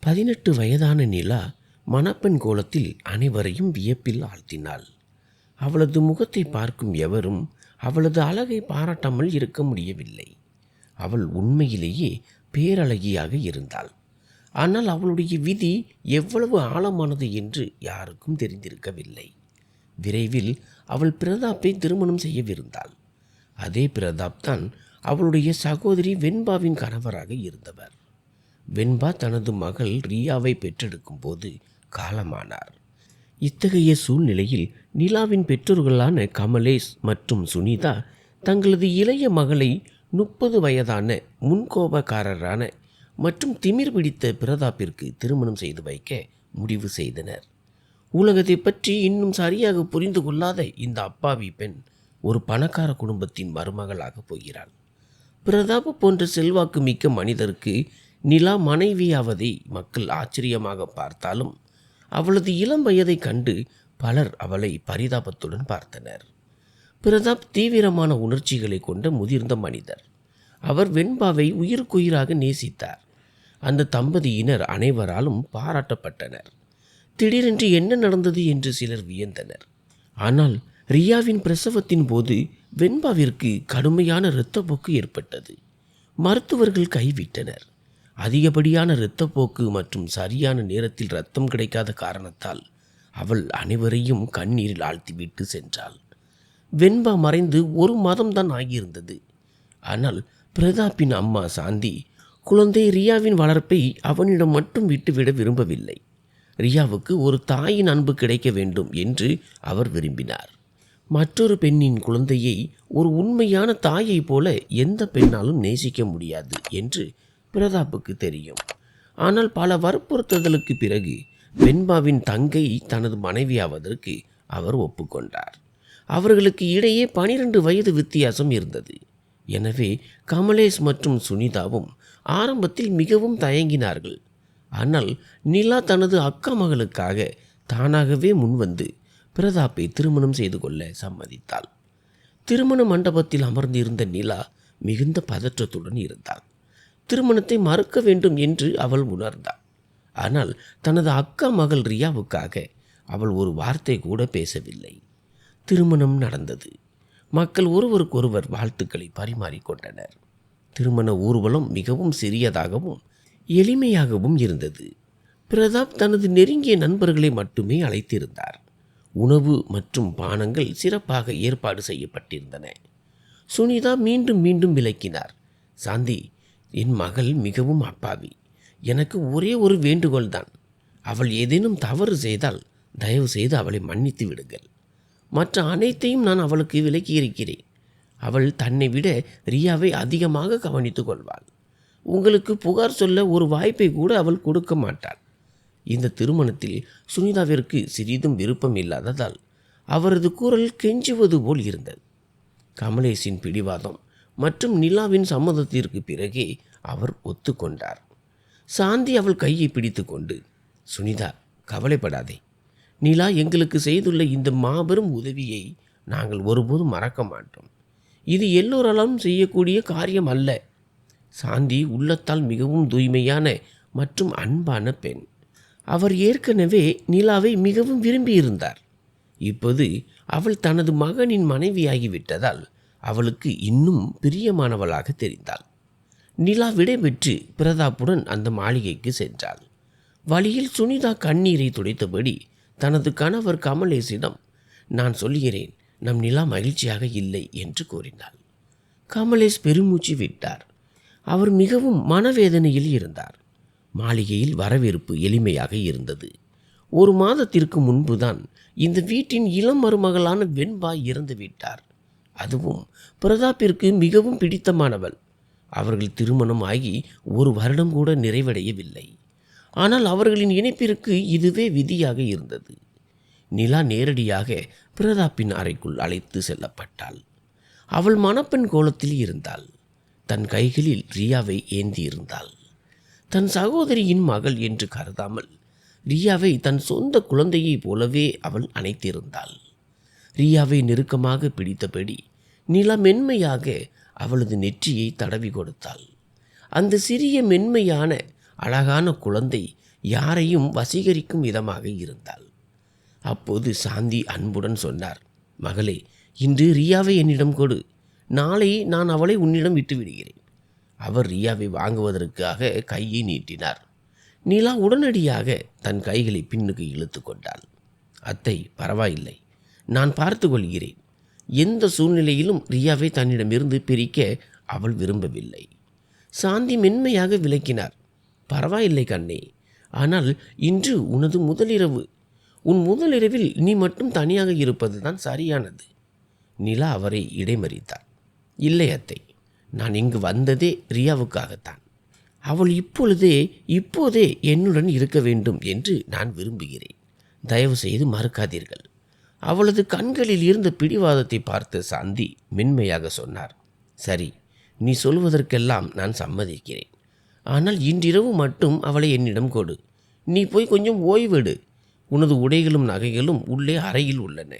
18 வயதான நிலா மணப்பெண் கோலத்தில் அனைவரையும் வியப்பில் ஆழ்த்தினாள். அவளது முகத்தை பார்க்கும் எவரும் அவளது அழகை பாராட்டாமல் இருக்க முடியவில்லை. அவள் உண்மையிலேயே பேரழகியாக இருந்தாள். ஆனால் அவளுடைய விதி எவ்வளவு ஆழமானது என்று யாருக்கும் தெரிந்திருக்கவில்லை. விரைவில் அவள் பிரதாப்பை திருமணம் செய்யவிருந்தாள். அதே பிரதாப் தான் அவளுடைய சகோதரி வெண்பாவின் கணவராக இருந்தவர். வெண்பா தனது மகள் ரியாவை பெற்றெடுக்கும் போது காலமானார். இத்தகைய சூழ்நிலையில் நிலாவின் பெற்றோர்களான கமலேஷ் மற்றும் சுனிதா தங்களது இளைய மகளை 30 வயதான முன்கோபக்காரரான மற்றும் திமிர் பிடித்த பிரதாப்பிற்கு திருமணம் செய்து வைக்க முடிவு செய்தனர். உலகத்தை பற்றி இன்னும் சரியாக புரிந்து கொள்ளாத இந்த அப்பாவி பெண் ஒரு பணக்கார குடும்பத்தின் மருமகளாக போகிறாள். பிரதாப் போன்ற செல்வாக்கு மிக்க மனிதருக்கு நிலா மனைவியாவதை மக்கள் ஆச்சரியமாக பார்த்தாலும் அவளது இளம் வயதை கண்டு பலர் அவளை பரிதாபத்துடன் பார்த்தனர். பிரதாப் தீவிரமான உணர்ச்சிகளை கொண்ட முதிர்ந்த மனிதர். அவர் வெண்பாவை உயிருக்குயிராக நேசித்தார். அந்த தம்பதியினர் அனைவராலும் பாராட்டப்பட்டனர். திடீரென்று என்ன நடந்தது என்று சிலர் வியந்தனர். ஆனால் ரியாவின் பிரசவத்தின் போது வெண்பாவிற்கு கடுமையான இரத்தப்போக்கு ஏற்பட்டது. மருத்துவர்கள் கைவிட்டனர். அதிகப்படியான இரத்தப்போக்கு மற்றும் சரியான நேரத்தில் இரத்தம் கிடைக்காத காரணத்தால் அவள் அனைவரையும் கண்ணீரில் ஆழ்த்திவிட்டு சென்றாள். வெண்பா மறைந்து 1 மாதம்தான் ஆகியிருந்தது. ஆனால் பிரதாப்பின் அம்மா சாந்தி குழந்தை ரியாவின் வளர்ப்பை அவனிடம் மட்டும் விட்டுவிட விரும்பவில்லை. ரியாவுக்கு ஒரு தாயின் அன்பு கிடைக்க வேண்டும் என்று அவர் விரும்பினார். மற்றொரு பெண்ணின் குழந்தையை ஒரு உண்மையான தாயை போல எந்த பெண்ணாலும் நேசிக்க முடியாது என்று பிரதாப்புக்கு தெரியும். ஆனால் பல வற்புறுத்தலுக்கு பிறகு வெண்பாவின் தங்கை தனது மனைவியாவதற்கு அவர் ஒப்புக்கொண்டார். அவர்களுக்கு இடையே 12 வயது வித்தியாசம் இருந்தது. எனவே கமலேஷ் மற்றும் சுனிதாவும் ஆரம்பத்தில் மிகவும் தயங்கினார்கள். ஆனால் நிலா தனது அக்கா மகளுக்காக தானாகவே முன்வந்து பிரதாப்பை திருமணம் செய்து கொள்ள சம்மதித்தாள். திருமண மண்டபத்தில் அமர்ந்திருந்த நிலா மிகுந்த பதற்றத்துடன் இருந்தாள். திருமணத்தை மறுக்க வேண்டும் என்று அவள் உணர்ந்தாள். ஆனால் தனது அக்கா மகள் ரியாவுக்காக அவள் ஒரு வார்த்தை கூட பேசவில்லை. திருமணம் நடந்தது. மக்கள் ஒருவருக்கொருவர் வாழ்த்துக்களை பரிமாறிக்கொண்டனர். திருமண ஊர்வலம் மிகவும் சிறியதாகவும் எளிமையாகவும் இருந்தது. பிரதாப் தனது நெருங்கிய நண்பர்களை மட்டுமே அழைத்திருந்தார். உணவு மற்றும் பானங்கள் சிறப்பாக ஏற்பாடு செய்யப்பட்டிருந்தன. சுனிதா மீண்டும் மீண்டும் விளக்கினார். சாந்தி, என் மகள் மிகவும் அப்பாவி. எனக்கு ஒரே ஒரு வேண்டுகோள் தான். அவள் ஏதேனும் தவறு செய்தால் தயவு செய்து அவளை மன்னித்து விடுங்கள். மற்ற அனைத்தையும் நான் அவளுக்கு விளக்கியிருக்கிறேன். அவள் தன்னை விட ரியாவை அதிகமாக கவனித்துக் கொள்வாள். உங்களுக்கு புகார் சொல்ல ஒரு வாய்ப்பை கூட அவள் கொடுக்க மாட்டாள். இந்த திருமணத்தில் சுனிதாவிற்கு சிறிதும் விருப்பம் இல்லாததால் அவரது குரல் கெஞ்சுவது போல் இருந்தது. கமலேஷின் பிடிவாதம் மற்றும் நிலாவின் சம்மதத்திற்கு பிறகே அவர் ஒத்துக்கொண்டார். சாந்தி அவள் கையை பிடித்து கொண்டு, சுனிதா, கவலைப்படாதே. நிலா எங்களுக்கு செய்துள்ள இந்த மாபெரும் உதவியை நாங்கள் ஒருபோதும் மறக்க மாட்டோம். இது எல்லோராலும் செய்யக்கூடிய காரியம் அல்ல. சாந்தி உள்ளத்தால் மிகவும் தூய்மையான மற்றும் அன்பான பெண். அவர் ஏற்கனவே நிலாவை மிகவும் விரும்பியிருந்தார். இப்போது அவள் தனது மகனின் மனைவியாகிவிட்டதால் அவளுக்கு இன்னும் பிரியமானவளாக தெரிந்தாள். நிலா விடைபெற்று பிரதாப்புடன் அந்த மாளிகைக்கு சென்றாள். வழியில் சுனிதா கண்ணீரை துடைத்தபடி தனது கணவர் கமலேஷிடம், நான் சொல்கிறேன், நம் நிலா மகிழ்ச்சியாக இல்லை என்று கூறினாள். கமலேஷ் பெருமூச்சு விட்டார். அவர் மிகவும் மனவேதனையில் இருந்தார். மாளிகையில் வரவேற்பு எளிமையாக இருந்தது. 1 மாதத்திற்கு முன்புதான் இந்த வீட்டின் இளம் மருமகளான வெண்பா இறந்து விட்டார். அதுவும் பிரதாப்பிற்கு மிகவும் பிடித்தமானவள். அவர்கள் திருமணம் ஆகி 1 வருடம் கூட நிறைவடையவில்லை. ஆனால் அவர்களின் இணைப்பிற்கு இதுவே விதியாக இருந்தது. நிலா நேரடியாக பிரதாப்பின் அறைக்குள் அழைத்து செல்லப்பட்டாள். அவள் மணப்பெண் கோலத்தில் இருந்தாள். தன் கைகளில் ரியாவை ஏந்தியிருந்தாள். தன் சகோதரியின் மகள் என்று கருதாமல் ரியாவை தன் சொந்த குழந்தையைப் போலவே அவள் அணைத்திருந்தாள். ரியாவை நெருக்கமாக பிடித்தபடி நிலா மென்மையாக அவளது நெற்றியை தடவி கொடுத்தாள். அந்த சிறிய மென்மையான அழகான குழந்தை யாரையும் வசீகரிக்கும் விதமாக இருந்தாள். அப்போது சாந்தி அன்புடன் சொன்னார், மகளே, இன்று ரியாவை என்னிடம் கொடு. நாளை நான் அவளை உன்னிடம் விட்டு விடுகிறேன். அவர் ரியாவை வாங்குவதற்காக கையை நீட்டினார். நிலா உடனடியாக தன் கைகளை பின்னுக்கு இழுத்து கொண்டாள். அத்தை, பரவாயில்லை, நான் பார்த்து கொள்கிறேன். எந்த சூழ்நிலையிலும் ரியாவை தன்னிடமிருந்து பிரிக்க அவள் விரும்பவில்லை. சாந்தி மென்மையாக விளக்கினார். பரவாயில்லை கண்ணே, ஆனால் இன்று உனது முதலிரவு. உன் முதலிரவில் நீ மட்டும் தனியாக இருப்பது தான் சரியானது. நிலா அவரை இடைமறித்தார். இல்லை அத்தை, நான் இங்கு வந்ததே ரியாவுக்காகத்தான். அவள் இப்போதே என்னுடன் இருக்க வேண்டும் என்று நான் விரும்புகிறேன். தயவு செய்து மறுக்காதீர்கள். அவளது கண்களில் இருந்த பிடிவாதத்தை பார்த்த சாந்தி மென்மையாக சொன்னார். சரி, நீ சொல்வதற்கெல்லாம் நான் சம்மதிக்கிறேன். ஆனால் இன்றிரவு மட்டும் அவளை என்னிடம் கொடு. நீ போய் கொஞ்சம் ஓய்வெடு. உனது உடைகளும் நகைகளும் உள்ளே அறையில் உள்ளன.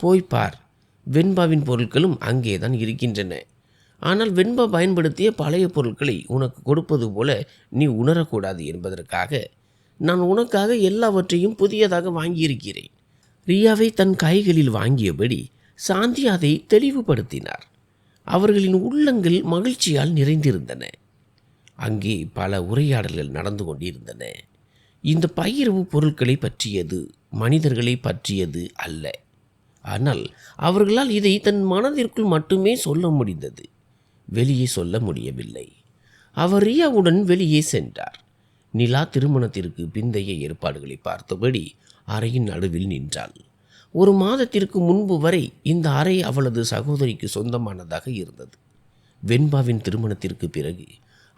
போய் பார். வெண்பாவின் பொருட்களும் அங்கேதான் இருக்கின்றன. ஆனால் வெண்பா பயன்படுத்திய பழைய பொருட்களை உனக்கு கொடுப்பது போல நீ உணரக்கூடாது என்பதற்காக நான் உனக்காக எல்லாவற்றையும் புதியதாக வாங்கியிருக்கிறேன். ரியாவை தன் கைகளில் வாங்கியபடி சாந்தி அதை தெளிவுபடுத்தினார். அவர்களின் உள்ளங்கள் மகிழ்ச்சியால் நிறைந்திருந்தன. அங்கே பல உரையாடல்கள் நடந்து கொண்டிருந்தன. இந்த பகிர்வு பொருட்களை பற்றியது, மனிதர்களை பற்றியது அல்ல. ஆனால் அவர்களால் இதை தன் மனதிற்குள் மட்டுமே சொல்ல முடிந்தது. வெளியே சொல்ல முடியவில்லை. அவர் ரியாவுடன் வெளியே சென்றார். நிலா திருமணத்திற்கு பிந்தைய ஏற்பாடுகளை பார்த்தபடி அறையின் நடுவில் நின்றாள். 1 மாதத்திற்கு முன்பு வரை இந்த அறை அவளது சகோதரிக்கு சொந்தமானதாக இருந்தது. வெண்பாவின் திருமணத்திற்கு பிறகு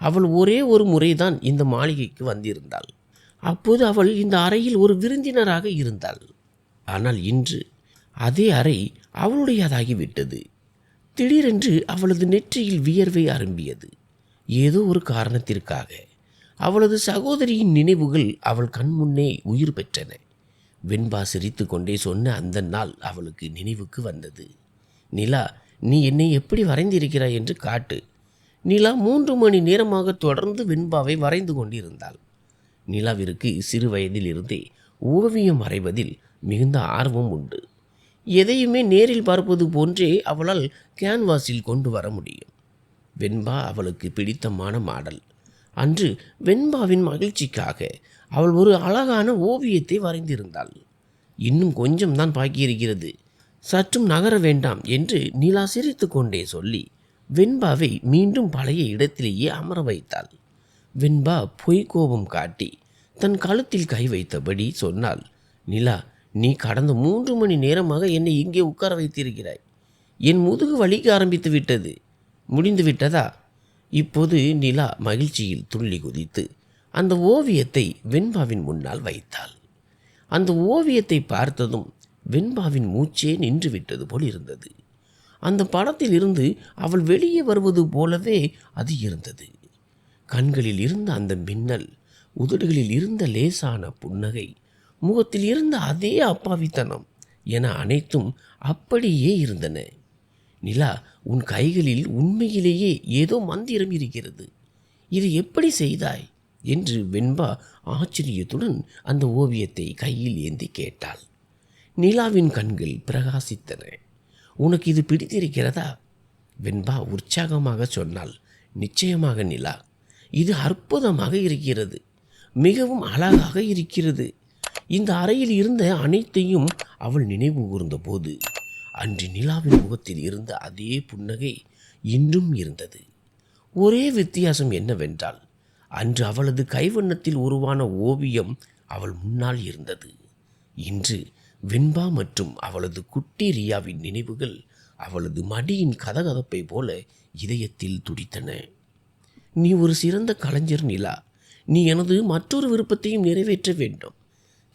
அவள் ஒரே ஒரு முறைதான் இந்த மாளிகைக்கு வந்திருந்தாள். அப்போது அவள் இந்த அறையில் ஒரு விருந்தினராக இருந்தாள். ஆனால் இன்று அதே அறை அவளுடையதாகிவிட்டது. திடீரென்று அவளது நெற்றியில் வியர்வை அரும்பியது. ஏதோ ஒரு காரணத்திற்காக அவளது சகோதரியின் நினைவுகள் அவள் கண்முன்னே உயிர் பெற்றன. வெண்பா சிரித்து கொண்டே சொன்ன அந்த நாள் அவளுக்கு நினைவுக்கு வந்தது. நிலா, நீ என்னை எப்படி வரைந்திருக்கிறாய் என்று காட்டு. நிலா 3 மணி நேரமாக தொடர்ந்து வெண்பாவை வரைந்து கொண்டிருந்தாள். நிலாவிற்கு சிறு வயதில் இருந்தே ஓவியம் வரைவதில் மிகுந்த ஆர்வம் உண்டு. எதையுமே நேரில் பார்ப்பது போன்றே அவளால் கேன்வாஸில் கொண்டு வர முடியும். வெண்பா அவளுக்கு பிடித்தமான மாடல். அன்று வெண்பாவின் மகிழ்ச்சிக்காக அவள் ஒரு அழகான ஓவியத்தை வரைந்திருந்தாள். இன்னும் கொஞ்சம் தான் பாக்கியிருக்கிறது, சற்றும் நகர வேண்டாம் என்று நிலா சிரித்து கொண்டே சொல்லி வெண்பாவை மீண்டும் பழைய இடத்திலேயே அமர வைத்தாள். வெண்பா பொய்க்கோபம் காட்டி தன் கழுத்தில் கை வைத்தபடி சொன்னாள், நிலா, நீ கடந்த 3 மணி நேரமாக என்னை இங்கே உட்கார வைத்திருக்கிறாய். என் முதுகு வலிக்க ஆரம்பித்து விட்டது. முடிந்து விட்டதா? இப்போது நிலா மகிழ்ச்சியில் துள்ளி குதித்து அந்த ஓவியத்தை வெண்பாவின் முன்னால் வைத்தாள். அந்த ஓவியத்தை பார்த்ததும் வெண்பாவின் மூச்சே நின்று விட்டது போல் இருந்தது. அந்த படத்தில் இருந்து அவள் வெளியே வருவது போலவே அது இருந்தது. கண்களில் இருந்த அந்த மின்னல், உதடுகளில் இருந்த லேசான புன்னகை, முகத்தில் இருந்த அதே அப்பாவித்தனம் என அனைத்தும் அப்படியே இருந்தன. நிலா, உன் கைகளில் உண்மையிலேயே ஏதோ மந்திரம் இருக்கிறது. இதை எப்படி செய்தாய் என்று வெண்பா ஆச்சரியத்துடன் அந்த ஓவியத்தை கையில் ஏந்தி கேட்டாள். நிலாவின் கண்கள் பிரகாசித்தன. உனக்கு இது பிடித்திருக்கிறதா? வெண்பா உற்சாகமாக சொன்னாள். நிச்சயமாக நிலா, இது அற்புதமாக இருக்கிறது. மிகவும் அழகாக இருக்கிறது. இந்த அறையில் இருந்த அனைத்தையும் அவள் நினைவு கூர்ந்த போது அன்று நிலாவின் முகத்தில் இருந்த அதே புன்னகை இன்றும் இருந்தது. ஒரே வித்தியாசம் என்னவென்றால், அன்று அவளது கைவண்ணத்தில் உருவான ஓவியம் அவள் முன்னால் இருந்தது. இன்று வெண்பா மற்றும் அவளது குட்டி ரியாவின் நினைவுகள் அவளது மடியின் கதகதப்பை போல இதயத்தில் துடித்தன. நீ ஒரு சிறந்த கலைஞர் நிலா. நீ எனது மற்றொரு விருப்பத்தையும் நிறைவேற்ற வேண்டும்.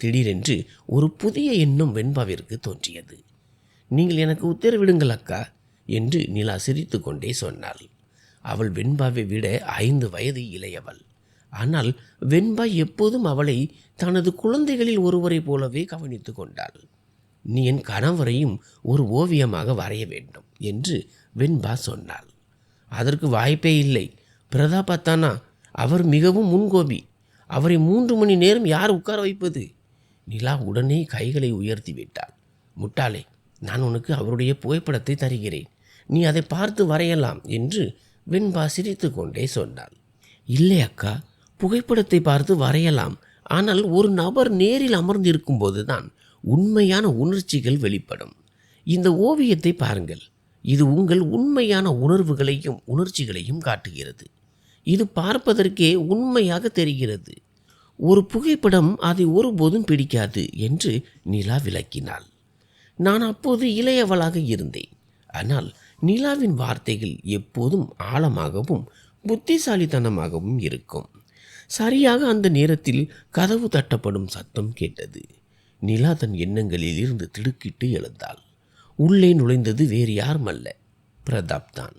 திடீரென்று ஒரு புதிய எண்ணம் வெண்பாவிற்கு தோன்றியது. நீங்கள் எனக்கு உத்தரவிடுங்கள் அக்கா என்று நிலா சிரித்து கொண்டே சொன்னாள். அவள் வெண்பாவை விட 5 வயது இளையவள். ஆனால் வெண்பா எப்போதும் அவளை தனது குழந்தைகளில் ஒருவரை போலவே கவனித்து கொண்டாள். நீ என் கணவரையும் ஒரு ஓவியமாக வரைய வேண்டும் என்று வெண்பா சொன்னாள். அதற்கு வாய்ப்பே இல்லை. பிரதாப் அத்தானா, அவர் மிகவும் முன்கோபி. அவரை 3 மணி நேரம் யார் உட்கார வைப்பது? நிலா உடனே கைகளை உயர்த்தி விட்டாள். முட்டாளே, நான் உனக்கு அவருடைய புகைப்படத்தை தருகிறேன், நீ அதை பார்த்து வரையலாம் என்று வெண்பா சிரித்து கொண்டே சொன்னாள். இல்லை அக்கா, புகைப்படத்தை பார்த்து வரையலாம், ஆனால் ஒரு நபர் நேரில் அமர்ந்திருக்கும் போதுதான் உண்மையான உணர்ச்சிகள் வெளிப்படும். இந்த ஓவியத்தை பாருங்கள், இது உங்கள் உண்மையான உணர்வுகளையும் உணர்ச்சிகளையும் காட்டுகிறது. இது பார்ப்பதற்கே உண்மையாக தெரிகிறது. ஒரு புகைப்படம் அதை ஒருபோதும் பிடிக்காது என்று நிலா விளக்கினாள். நான் அப்போது இளையவளாக இருந்தேன். ஆனால் நிலாவின் வார்த்தைகள் எப்போதும் ஆழமாகவும் புத்திசாலித்தனமாகவும் இருக்கும். சரியாக அந்த நேரத்தில் கதவு தட்டப்படும் சத்தம் கேட்டது. நிலா தன் எண்ணங்களில் இருந்து திடுக்கிட்டு எழுந்தாள். உள்ளே நுழைந்தது வேறு யாருமல்ல, பிரதாப் தான்.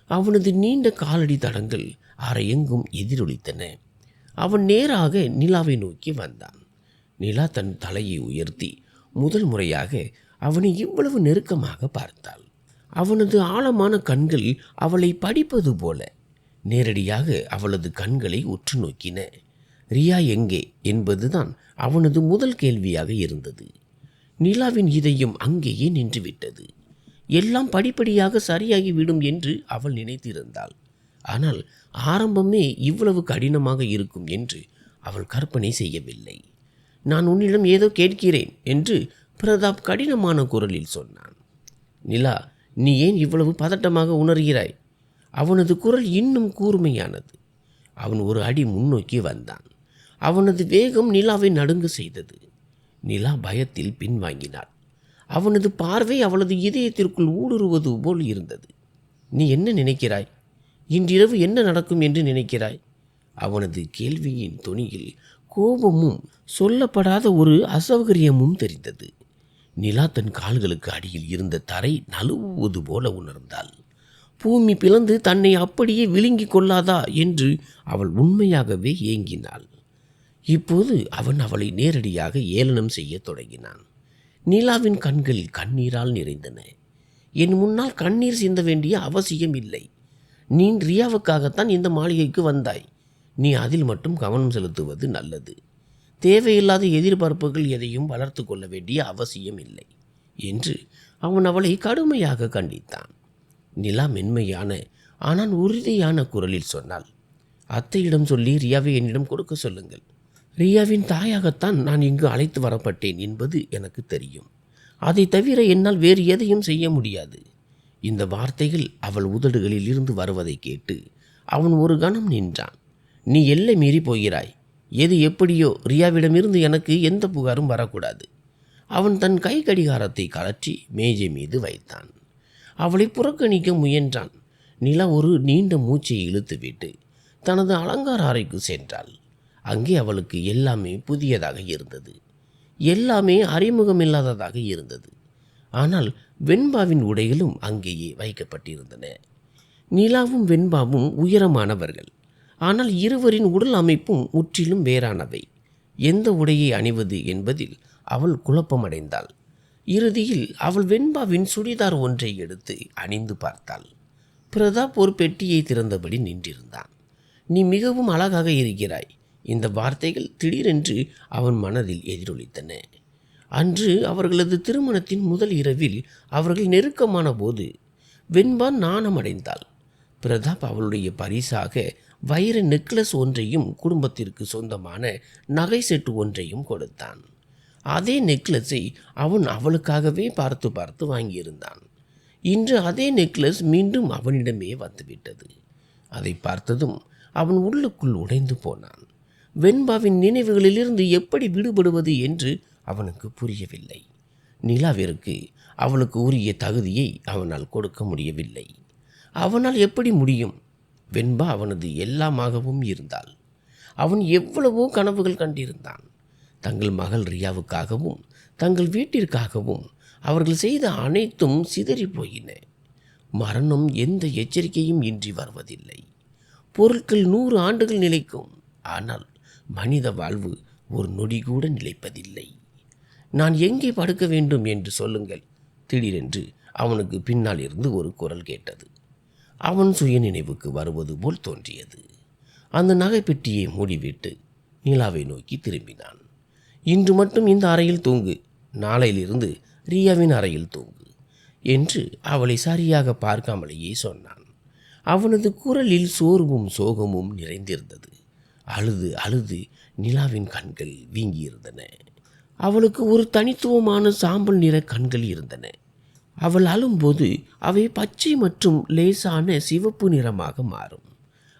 அவனது நீண்ட காலடி தடங்கள் அறையெங்கும் எதிரொலித்தன. அவன் நேராக நிலாவை நோக்கி வந்தான். நிலா தன் தலையை உயர்த்தி முதல் முறையாக அவனை இவ்வளவு நெருக்கமாக பார்த்தாள். அவனது ஆழமான கண்கள் அவளை படிப்பது போல நேரடியாக அவளது கண்களை உற்று நோக்கின. ரியா எங்கே என்பதுதான் அவனது முதல் கேள்வியாக இருந்தது. நிலாவின் இதயம் அங்கேயே நின்றுவிட்டது. எல்லாம் படிப்படியாக சரியாகிவிடும் என்று அவள் நினைத்திருந்தாள். ஆனால் ஆரம்பமே இவ்வளவு கடினமாக இருக்கும் என்று அவள் கற்பனை செய்யவில்லை. நான் உன்னிடம் ஏதோ கேட்கிறேன் என்று பிரதாப் கடினமான குரலில் சொன்னான். நிலா, நீ ஏன் இவ்வளவு பதட்டமாக உணர்கிறாய்? அவனது குரல் இன்னும் கூர்மையானது. அவன் ஒரு அடி முன்னோக்கி வந்தான். அவனது வேகம் நிலாவை நடுங்க செய்தது. நிலா பயத்தில் பின்வாங்கினாள். அவனது பார்வை அவளது இதயத்திற்குள் ஊடுருவது போல் இருந்தது. நீ என்ன நினைக்கிறாய்? இன்றிரவு என்ன நடக்கும் என்று நினைக்கிறாய்? அவனது கேள்வியின் தொனியில் கோபமும் சொல்லப்படாத ஒரு அசௌகரியமும் தெரிந்தது. நிலா தன் கால்களுக்கு அடியில் இருந்த தரை நழுவுவது போல உணர்ந்தாள். பூமி பிளந்து தன்னை அப்படியே விழுங்கி கொள்ளாதா என்று அவள் உண்மையாகவே ஏங்கினாள். இப்போது அவன் அவளை நேரடியாக ஏளனம் செய்ய தொடங்கினான். நிலாவின் கண்கள் கண்ணீரால் நிறைந்தன. என் முன்னால் கண்ணீர் சிந்த வேண்டிய அவசியம் இல்லை. நீ ரியாவுக்காகத்தான் இந்த மாளிகைக்கு வந்தாய். நீ அதில் மட்டும் கவனம் செலுத்துவது நல்லது. தேவையில்லாத எதிர்பார்ப்புகள் எதையும் வளர்த்து கொள்ள வேண்டிய அவசியம் இல்லை என்று அவன் அவளை கடுமையாக கண்டித்தான். நிலா மென்மையான ஆனால் உறுதியான குரலில் சொன்னாள். அத்தையிடம் சொல்லி ரியாவை என்னிடம் கொடுக்க சொல்லுங்கள். ரியாவின் தாயாகத்தான் நான் இங்கு அழைத்து வரப்பட்டேன் என்பது எனக்கு தெரியும். அதை தவிர என்னால் வேறு எதையும் செய்ய முடியாது. இந்த வார்த்தைகள் அவள் உதடுகளில் இருந்து வருவதை கேட்டு அவன் ஒரு கணம் நின்றான். நீ எல்லை மீறி போகிறாய். எது எப்படியோ ரியாவிடமிருந்து எனக்கு எந்த புகாரும் வரக்கூடாது. அவன் தன் கை கடிகாரத்தை கழற்றி மேஜை மீது வைத்தான். அவளை புறக்கணிக்க முயன்றான். நிலா ஒரு நீண்ட மூச்சை இழுத்துவிட்டு தனது அலங்கார அறைக்கு சென்றாள். அங்கே அவளுக்கு எல்லாமே புதியதாக இருந்தது. எல்லாமே அறிமுகமில்லாததாக இருந்தது. ஆனால் வெண்பாவின் உடைகளும் அங்கேயே வைக்கப்பட்டிருந்தன. நிலாவும் வெண்பாவும் உயரமானவர்கள். ஆனால் இருவரின் உடல் அமைப்பும் முற்றிலும் வேறானவை. எந்த உடையை அணிவது என்பதில் அவள் குழப்பமடைந்தாள். இறுதியில் அவள் வெண்பாவின் சுடிதார் ஒன்றை எடுத்து அணிந்து பார்த்தாள். பிரதாப் ஒரு பெட்டியை திறந்தபடி நின்றிருந்தான். நீ மிகவும் அழகாக இருக்கிறாய். இந்த வார்த்தைகள் திடீரென்று அவன் மனதில் எதிரொலித்தன. அன்று அவர்களது திருமணத்தின் முதல் இரவில் அவர்கள் நெருக்கமான போது வெண்பா நாணமடைந்தாள். பிரதாப் அவளுடைய பரிசாக வைர நெக்லஸ் ஒன்றையும் குடும்பத்திற்கு சொந்தமான நகை செட்டு ஒன்றையும் கொடுத்தான். அதே நெக்லஸை அவன் அவளுக்காகவே பார்த்து பார்த்து வாங்கியிருந்தான். இன்று அதே நெக்லஸ் மீண்டும் அவனிடமே வந்துவிட்டது. அதை பார்த்ததும் அவன் உள்ளுக்குள் உடைந்து போனான். வெண்பாவின் நினைவுகளிலிருந்து எப்படி விடுபடுவது என்று அவனுக்கு புரியவில்லை. நிலாவிற்கு அவளுக்கு உரிய தகுதியை அவனால் கொடுக்க முடியவில்லை. அவனால் எப்படி முடியும்? வெண்பா அவனது எல்லாமாகவும் இருந்தாள். அவன் எவ்வளவோ கனவுகள் கண்டிருந்தான். தங்கள் மகள் ரியாவுக்காகவும் தங்கள் வீட்டிற்காகவும் அவர்கள் செய்த அனைத்தும் சிதறி போயின. மரணம் எந்த எச்சரிக்கையும் இன்றி வருவதில்லை. பொருட்கள் 100 ஆண்டுகள் நிலைக்கும். ஆனால் மனித வாழ்வு ஒரு நொடி கூட நிலைப்பதில்லை. நான் எங்கே படுக்க வேண்டும் என்று சொல்லுங்கள். திடீரென்று அவனுக்கு பின்னால் இருந்து ஒரு குரல் கேட்டது. அவன் சுய நினைவுக்கு வருவது போல் தோன்றியது. அந்த நகைப்பெட்டியை மூடிவிட்டு நிலாவை நோக்கி திரும்பினான். இன்று மட்டும் இந்த அறையில் தூங்கு, நாளையிலிருந்து ரியாவின் அறையில் தூங்கு என்று அவளை சரியாக பார்க்காமலேயே சொன்னான். அவனது குரலில் சோர்வும் சோகமும் நிறைந்திருந்தது. அழுது அழுது நிலாவின் கண்கள் வீங்கியிருந்தன. அவளுக்கு ஒரு தனித்துவமான சாம்பல் நிற கண்கள் இருந்தன. அவள் அழும்போது அவை பச்சை மற்றும் லேசான சிவப்பு நிறமாக மாறும்.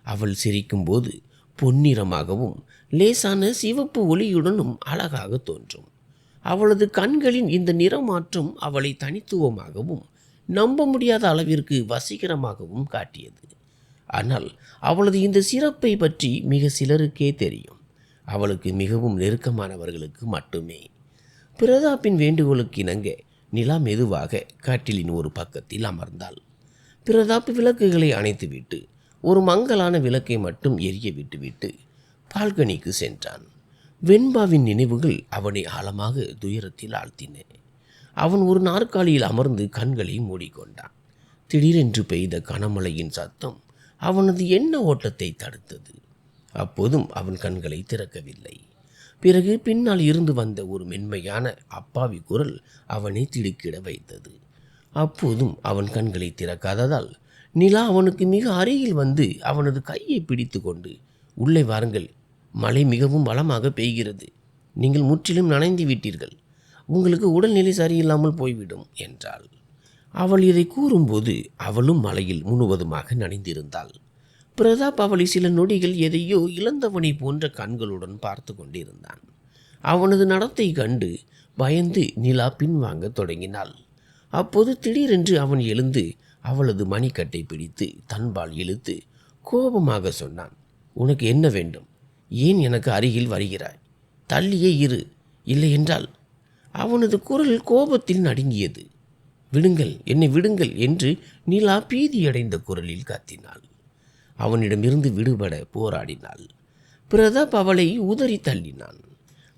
அவள் சிரிக்கும்போது பொன்னிறமாகவும் லேசான சிவப்பு ஒளியுடனும் அழகாக தோன்றும். அவளது கண்களின் இந்த நிறமாற்றம் அவளை தனித்துவமாகவும் நம்ப முடியாத அளவிற்கு வசீகரமாகவும் காட்டியது. ஆனால் அவளது இந்த சிறப்பை பற்றி மிக சிலருக்கே தெரியும். அவளுக்கு மிகவும் நெருக்கமானவர்களுக்கு மட்டுமே. பிரதாப்பின் வேண்டுகோளுக்கு இணங்க நிலா மெதுவாக காட்டிலின் ஒரு பக்கத்தில் அமர்ந்தாள். பிரதாப் விளக்குகளை அணைத்துவிட்டு ஒரு மங்கலான விளக்கை மட்டும் எரிய விட்டுவிட்டு பால்கனிக்கு சென்றான். வெண்பாவின் நினைவுகள் அவனை ஆழமாக துயரத்தில் ஆழ்த்தின. அவன் ஒரு நாற்காலியில் அமர்ந்து கண்களை மூடிக்கொண்டான். திடீரென்று பெய்த கனமழையின் சத்தம் அவனது எண்ண ஓட்டத்தை தடுத்தது. அப்போதும் அவன் கண்களை திறக்கவில்லை. பிறகு பின்னால் இருந்து வந்த ஒரு மென்மையான அப்பாவி குரல் அவனை திடுக்கிட வைத்தது. அப்போதும் அவன் கண்களை திறக்காததால் நிலா அவனுக்கு மிக அருகில் வந்து அவனது கையை பிடித்து கொண்டு, உள்ளே வாருங்கள், மழை மிகவும் பலமாக பெய்கிறது, நீங்கள் முற்றிலும் நனைந்து விட்டீர்கள், உங்களுக்கு உடல்நிலை சரியில்லாமல் போய்விடும் என்றாள். அவள் இதை கூறும்போது அவளும் மழையில் முழுவதுமாக நனைந்திருந்தாள். பிரதாப் அவளை சில நொடிகள் எதையோ இழந்தவனை போன்ற கண்களுடன் பார்த்து கொண்டிருந்தான். அவனது நடத்தை கண்டு பயந்து நிலா பின்வாங்க தொடங்கினாள். அப்போது திடீரென்று அவன் எழுந்து அவளது மணிக்கட்டை பிடித்து தன்பால் இழுத்து கோபமாக சொன்னான். உனக்கு என்ன வேண்டும்? ஏன் எனக்கு அருகில் வருகிறாய்? தள்ளியே இரு, இல்லை என்றால். அவனது குரல் கோபத்தில் நடுங்கியது. விடுங்கள், என்னை விடுங்கள் என்று நிலா பீதியடைந்த குரலில் கத்தினாள். அவனிடமிருந்து விடுபட போராடினாள். பிரதாப் அவளை உதறி தள்ளினான்.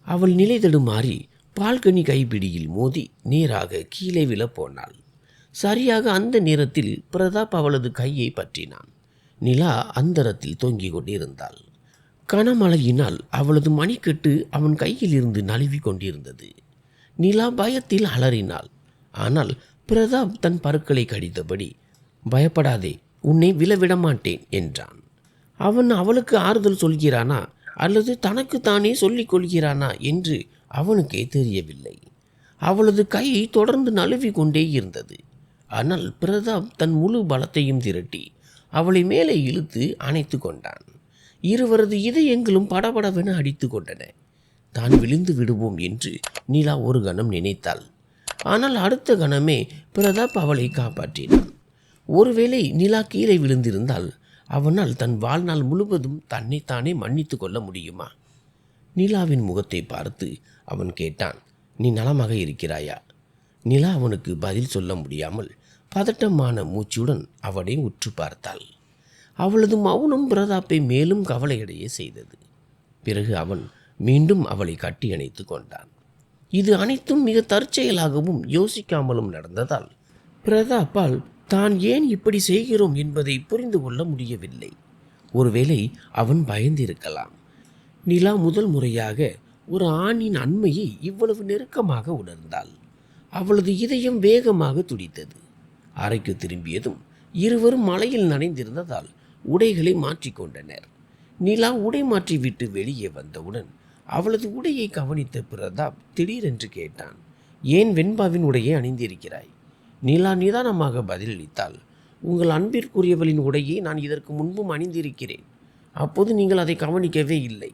அவள் நிலை தடுமாறி பால்கனி கைப்பிடியில் மோதி நேராக கீழே விழப்போனாள். சரியாக அந்த நேரத்தில் பிரதாப் அவளது கையை பற்றினான். நிலா அந்தரத்தில் தொங்கிக் கொண்டிருந்தாள். கனமழையினால் அவளது மணிக்கட்டு அவன் கையில் இருந்து நழுவி கொண்டிருந்தது. நிலா பயத்தில் அலறினாள். ஆனால் பிரதாப் தன் பற்களை கடித்தபடி, பயப்படாதே, உன்னை விழவிட மாட்டேன் என்றான். அவன் அவளுக்கு ஆறுதல் சொல்கிறானா அல்லது தனக்கு தானே சொல்லிக் கொள்கிறானா என்று அவனுக்கே தெரியவில்லை. அவளது கை தொடர்ந்து நழுவி கொண்டே இருந்தது. ஆனால் பிரதாப் தன் முழு பலத்தையும் திரட்டி அவளை மேலே இழுத்து அணைத்து கொண்டான். இருவரது இதயங்களும் படபடவென அடித்து கொண்டன. தான் விழுந்து விடுவோம் என்று நிலா ஒரு கணம் நினைத்தாள். ஆனால் அடுத்த கணமே பிரதாப் அவளை காப்பாற்றினான். ஒருவேளை நிலா கீழே விழுந்திருந்தால் அவனால் தன் வாழ்நாள் முழுவதும் தன்னைத்தானே மன்னித்து கொள்ள முடியுமா? நிலாவின் முகத்தை பார்த்து அவன் கேட்டான், நீ நலமாக இருக்கிறாயா? நிலா அவனுக்கு பதில் சொல்ல முடியாமல் பதட்டமான மூச்சுடன் அவனை உற்று பார்த்தாள். அவளது மௌனம் பிரதாப்பை மேலும் கவலையடைய செய்தது. பிறகு அவன் மீண்டும் அவளை கட்டி அணைத்து கொண்டான். இது அனைத்தும் மிக தற்செயலாகவும் யோசிக்காமலும் நடந்ததால் பிரதாப்பால் தான் ஏன் இப்படி செய்கிறோம் என்பதை புரிந்து கொள்ள முடியவில்லை. ஒருவேளை அவன் பயந்திருக்கலாம். நிலா முதல் முறையாக ஒரு ஆணின் அண்மையை இவ்வளவு நெருக்கமாக உணர்ந்தாள். அவளது இதயம் வேகமாக துடித்தது. அறைக்கு திரும்பியதும் இருவரும் மழையில் நனைந்திருந்ததால் உடைகளை மாற்றிக்கொண்டனர். நிலா உடை மாற்றிவிட்டு வெளியே வந்தவுடன் அவளது உடையை கவனித்த பிரதாப் திடீரென்று கேட்டான், ஏன் வெண்பாவின் உடையை அணிந்திருக்கிறாய்? நிலா நிதானமாக பதிலளித்தாள், உங்கள் அன்பிற்குரியவளின் உடையை நான் இதற்கு முன்பும் அணிந்திருக்கிறேன். அப்போது நீங்கள் அதை கவனிக்கவே இல்லை.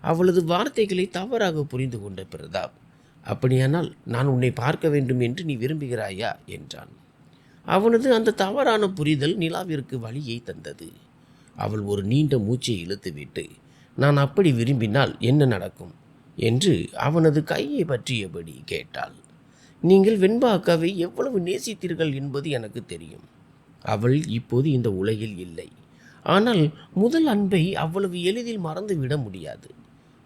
அவளது வார்த்தைகளை தவறாக புரிந்து கொண்ட பிரதாப், அப்படியானால் நான் உன்னை பார்க்க வேண்டும் என்று நீ விரும்புகிறாயா என்றான். அவனது அந்த தவறான புரிதல் நிலாவிற்கு வலியை தந்தது. அவள் ஒரு நீண்ட மூச்சை இழுத்துவிட்டு, நான் அப்படி விரும்பினால் என்ன நடக்கும் என்று அவனது கையை பற்றியபடி கேட்டாள். நீங்கள் வெண்பா அக்காவை எவ்வளவு நேசித்தீர்கள் என்பது எனக்கு தெரியும். அவள் இப்போது இந்த உலகில் இல்லை. ஆனால் முதல் அன்பை அவ்வளவு எளிதில் மறந்துவிட முடியாது.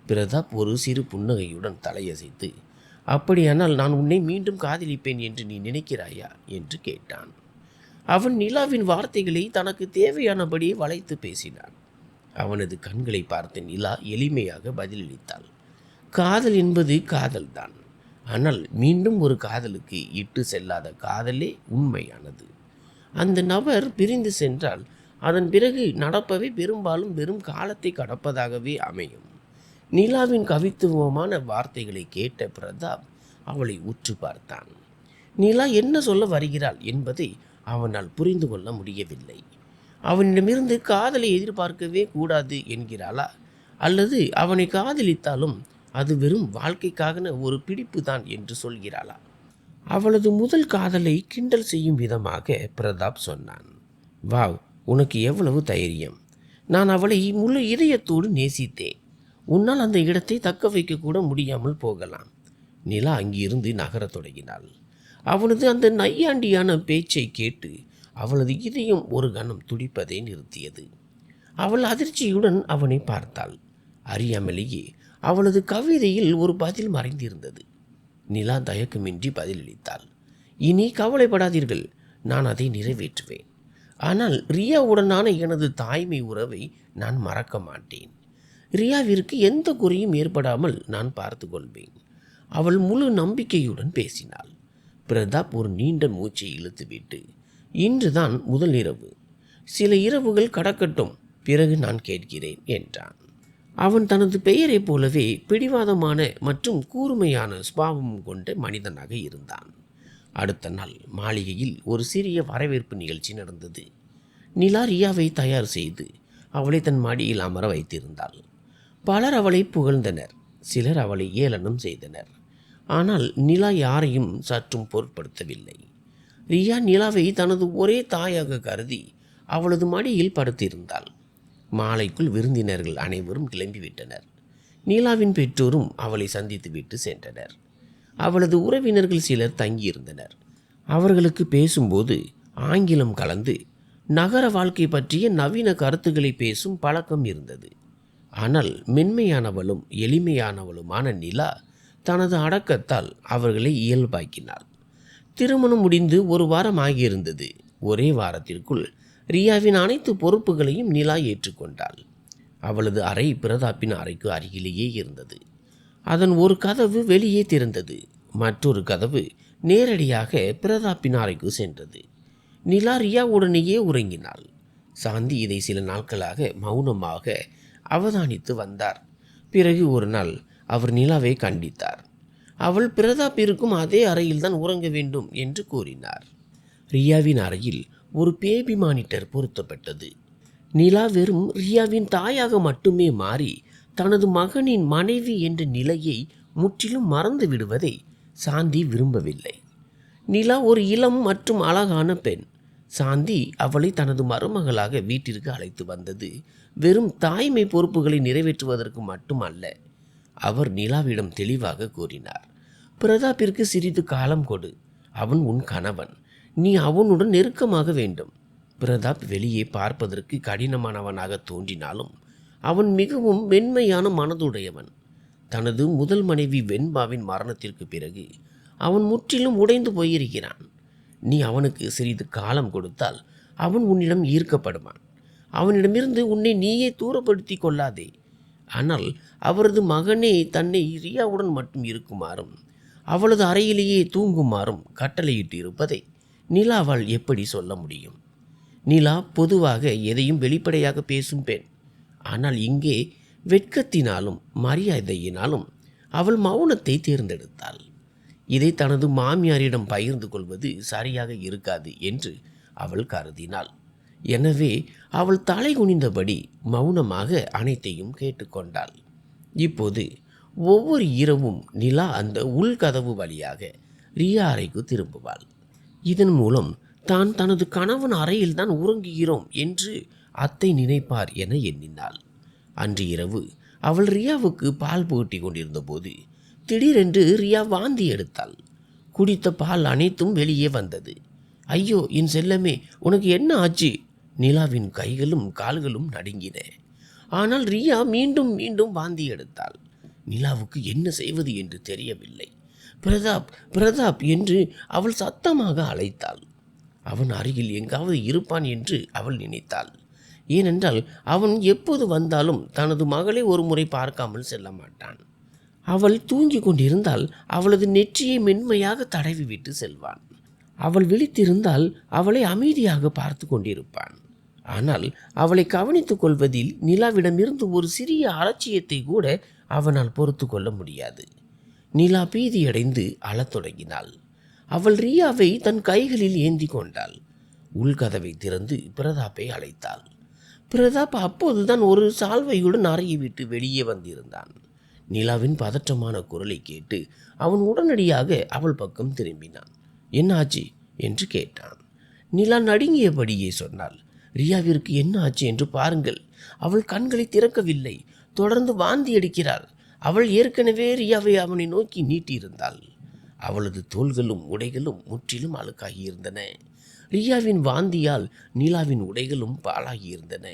பிரதாப் ஒரு சிறு புன்னகையுடன் தலையசைத்து, அப்படியானால் நான் உன்னை மீண்டும் காதலிப்பேன் என்று நீ நினைக்கிறாயா என்று கேட்டான். அவன் நிலாவின் வார்த்தைகளை தனக்கு தேவையானபடி வளைத்து பேசினான். அவனது கண்களை பார்த்த நிலா எளிமையாக பதிலளித்தாள். காதல் என்பது காதல்தான். ஆனால் மீண்டும் ஒரு காதலுக்கு இட்டு செல்லாத காதலே உண்மையானது. அந்த நபர் பிரிந்து சென்றால் அதன் பிறகு நடப்பவை பெரும்பாலும் வெறும் காலத்தை கடப்பதாகவே அமையும். நிலாவின் கவித்துவமான வார்த்தைகளை கேட்ட பிரதாப் அவளை உற்று பார்த்தான். நிலா என்ன சொல்ல வருகிறாள் என்பதை அவனால் புரிந்து கொள்ள முடியவில்லை. அவனிடமிருந்து காதலை எதிர்பார்க்கவே கூடாது என்கிறாளா, அல்லது அவனை காதலித்தாலும் அது வெறும் வாழ்க்கைக்காக ஒரு பிடிப்பு தான் என்று சொல்கிறாளா? அவளது முதல் காதலை கிண்டல் செய்யும் விதமாக பிரதாப் சொன்னான். வாவ், உனக்கு எவ்வளவு தைரியம்! நான் அவளை முழு இதயத்தோடு நேசித்தேன். உன்னால் அந்த இடத்தை தக்க வைக்கக்கூட முடியாமல் போகலாம். நிலா அங்கிருந்து நகரத் தொடங்கினாள். அவனது அந்த நையாண்டியான பேச்சை கேட்டு அவளது இதயம் ஒரு கணம் துடிப்பதை நிறுத்தியது. அவள் அதிர்ச்சியுடன் அவனை பார்த்தாள். அறியாமலேயே அவளது கவிதையில் ஒரு பதில் மறைந்திருந்தது. நிலா தயக்கமின்றி பதிலளித்தாள். இனி கவலைப்படாதீர்கள், நான் அதை நிறைவேற்றுவேன். ஆனால் ரியாவுடனான எனது தாய்மை உறவை நான் மறக்க மாட்டேன். ரியாவிற்கு எந்த குறையும் ஏற்படாமல் நான் பார்த்து கொள்வேன். அவள் முழு நம்பிக்கையுடன் பேசினாள். பிரதாப் ஒரு நீண்ட மூச்சை இழுத்துவிட்டு, இன்றுதான் முதல் இரவு, சில இரவுகள் கடக்கட்டும், பிறகு நான் கேட்கிறேன் என்றான். அவன் தனது பெயரைப் போலவே பிடிவாதமான மற்றும் கூர்மையான சுபாவம் கொண்ட மனிதனாக இருந்தான். அடுத்த நாள் மாளிகையில் ஒரு சிறிய வரவேற்பு நிகழ்ச்சி நடந்தது. நிலா ரியாவை தயார் செய்து அவளை தன் மடியில் அமர வைத்திருந்தாள். பலர் அவளை புகழ்ந்தனர், சிலர் அவளை ஏளனம் செய்தனர். ஆனால் நிலா யாரையும் சற்றும் பொருட்படுத்தவில்லை. ரியா நிலாவை தனது ஒரே தாயாக கருதி அவளது மடியில் படுத்திருந்தாள். மாலைக்குள் விருந்தினர்கள் அனைவரும் கிளம்பிவிட்டனர். நீலாவின் பெற்றோரும் அவளை சந்தித்துவிட்டு சென்றனர். அவளது உறவினர்கள் சிலர் தங்கியிருந்தனர். அவர்களுக்கு பேசும்போது ஆங்கிலம் கலந்து நகர வாழ்க்கை பற்றிய நவீன கருத்துக்களை பேசும் பழக்கம் இருந்தது. ஆனால் மென்மையானவளும் எளிமையானவளுமான நிலா தனது அடக்கத்தால் அவர்களை இயல்பாக்கினாள். திருமணம் முடிந்து ஒரு வாரம் ஆகியிருந்தது. ஒரே வாரத்திற்குள் ரியாவின் அனைத்து பொறுப்புகளையும் நிலா ஏற்றுக்கொண்டாள். அவளது அறை பிரதாப்பின் அறைக்கு அருகிலேயே இருந்தது. அதன் ஒரு கதவு வெளியே திறந்தது, மற்றொரு கதவு நேரடியாக பிரதாப்பின் அறைக்கு சென்றது. நிலா ரியாவுடனேயே உறங்கினாள். சாந்தி இதை சில நாட்களாக மௌனமாக அவதானித்து வந்தார். பிறகு ஒரு நாள் அவர் நிலாவை கண்டித்தார். அவள் பிரதாப் இருக்கும் அதே அறையில்தான் உறங்க வேண்டும் என்று கூறினார். ரியாவின் அறையில் ஒரு பேபி மானிட்டர் பொருத்தப்பட்டது. நிலா வெறும் ரியாவின் தாயாக மட்டுமே மாறி தனது மகனின் மனைவி என்ற நிலையை முற்றிலும் மறந்து விடுவதை சாந்தி விரும்பவில்லை. நிலா ஒரு இளம் மற்றும் அழகான பெண். சாந்தி அவளை தனது மருமகளாக வீட்டிற்கு அழைத்து வந்தது வெறும் தாய்மை பொறுப்புகளை நிறைவேற்றுவதற்கு மட்டுமல்ல. அவர் நிலாவிடம் தெளிவாக கூறினார், பிரதாப்பிற்கு சிறிது காலம் கொடு. அவன் உன் கணவன், நீ அவனுடன் நெருக்கமாக வேண்டும். பிரதாப் வெளியே பார்ப்பதற்கு கடினமானவனாக தோன்றினாலும் அவன் மிகவும் மென்மையான மனதுடையவன். தனது முதல் மனைவி வெண்பாவின் மரணத்திற்கு பிறகு அவன் முற்றிலும் உடைந்து போயிருக்கிறான். நீ அவனுக்கு சிறிது காலம் கொடுத்தால் அவன் உன்னிடம் ஈர்க்கப்படுவான். அவனிடமிருந்து உன்னை நீயே தூரப்படுத்தி கொள்ளாதே. ஆனால் அவரது மகனே தன்னை ரியாவுடன் மட்டும் இருக்குமாறும் அவளது அறையிலேயே தூங்குமாறும் கட்டளையிட்டு இருப்பதை நிலாவால் எப்படி சொல்ல முடியும்? நிலா பொதுவாக எதையும் வெளிப்படையாக பேசும் பெண். ஆனால் இங்கே வெட்கத்தினாலும் மரியாதையினாலும் அவள் மௌனத்தை தேர்ந்தெடுத்தாள். இதை தனது மாமியாரிடம் பகிர்ந்து கொள்வது சரியாக இருக்காது என்று அவள் கருதினாள். எனவே அவள் தலை குனிந்தபடி மௌனமாக அனைத்தையும் கேட்டுக்கொண்டாள். இப்போது ஒவ்வொரு இரவும் நிலா அந்த உள்கதவு வழியாக ரியா அறைக்கு திரும்புவாள். இதன் மூலம் தான் தனது கணவன் அறையில்தான் உறங்குகிறோம் என்று அத்தை நினைப்பார் என எண்ணினாள். அன்று இரவு அவள் ரியாவுக்கு பால் புகட்டி கொண்டிருந்த போது திடீரென்று ரியா வாந்தி எடுத்தாள். குடித்த பால் அனைத்தும் வெளியே வந்தது. ஐயோ என் செல்லமே, உனக்கு என்ன ஆச்சு? நிலாவின் கைகளும் கால்களும் நடுங்கின. ஆனால் ரியா மீண்டும் மீண்டும் வாந்தி எடுத்தாள். நிலாவுக்கு என்ன செய்வது என்று தெரியவில்லை. பிரதாப், பிரதாப் என்று அவள் சத்தமாக அழைத்தாள். அவன் அருகில் எங்காவது இருப்பான் என்று அவள் நினைத்தாள். ஏனென்றால் அவன் எப்போது வந்தாலும் தனது மகளை ஒரு முறை பார்க்காமல் செல்ல மாட்டான். அவள் தூங்கி கொண்டிருந்தால் அவளது நெற்றியை மென்மையாக தடவி விட்டு செல்வான். அவள் விழித்திருந்தால் அவளை அமைதியாக பார்த்து கொண்டிருப்பான். ஆனால் அவளை கவனித்துக் கொள்வதில் நிலாவிடமிருந்து ஒரு சிறிய அலட்சியத்தை கூட அவனால் பொறுத்து கொள்ள முடியாது. நிலா பீதியடைந்து அழத் தொடங்கினாள். அவள் ரியாவை தன் கைகளில் ஏந்தி கொண்டாள். உள்கதவை திறந்து பிரதாப்பை அழைத்தாள். பிரதாப் அப்போதுதான் ஒரு சால்வையுடன் அறையை விட்டு வெளியே வந்திருந்தான். நிலாவின் பதற்றமான குரலை கேட்டு அவன் உடனடியாக அவள் பக்கம் திரும்பினான். என்ன ஆச்சு என்று கேட்டான். நிலா நடுங்கியபடியே சொன்னாள், ரியாவிற்கு என்ன ஆச்சு என்று பாருங்கள். அவள் கண்களை திறக்கவில்லை, தொடர்ந்து வாந்தி எடுக்கிறாள். அவள் ஏற்கனவே ரியாவை அவனை நோக்கி நீட்டியிருந்தாள். அவளது தோள்களும் உடைகளும் முற்றிலும் அழுக்காகியிருந்தன. ரியாவின் வாந்தியால் நிலாவின் உடைகளும் பாழாகியிருந்தன.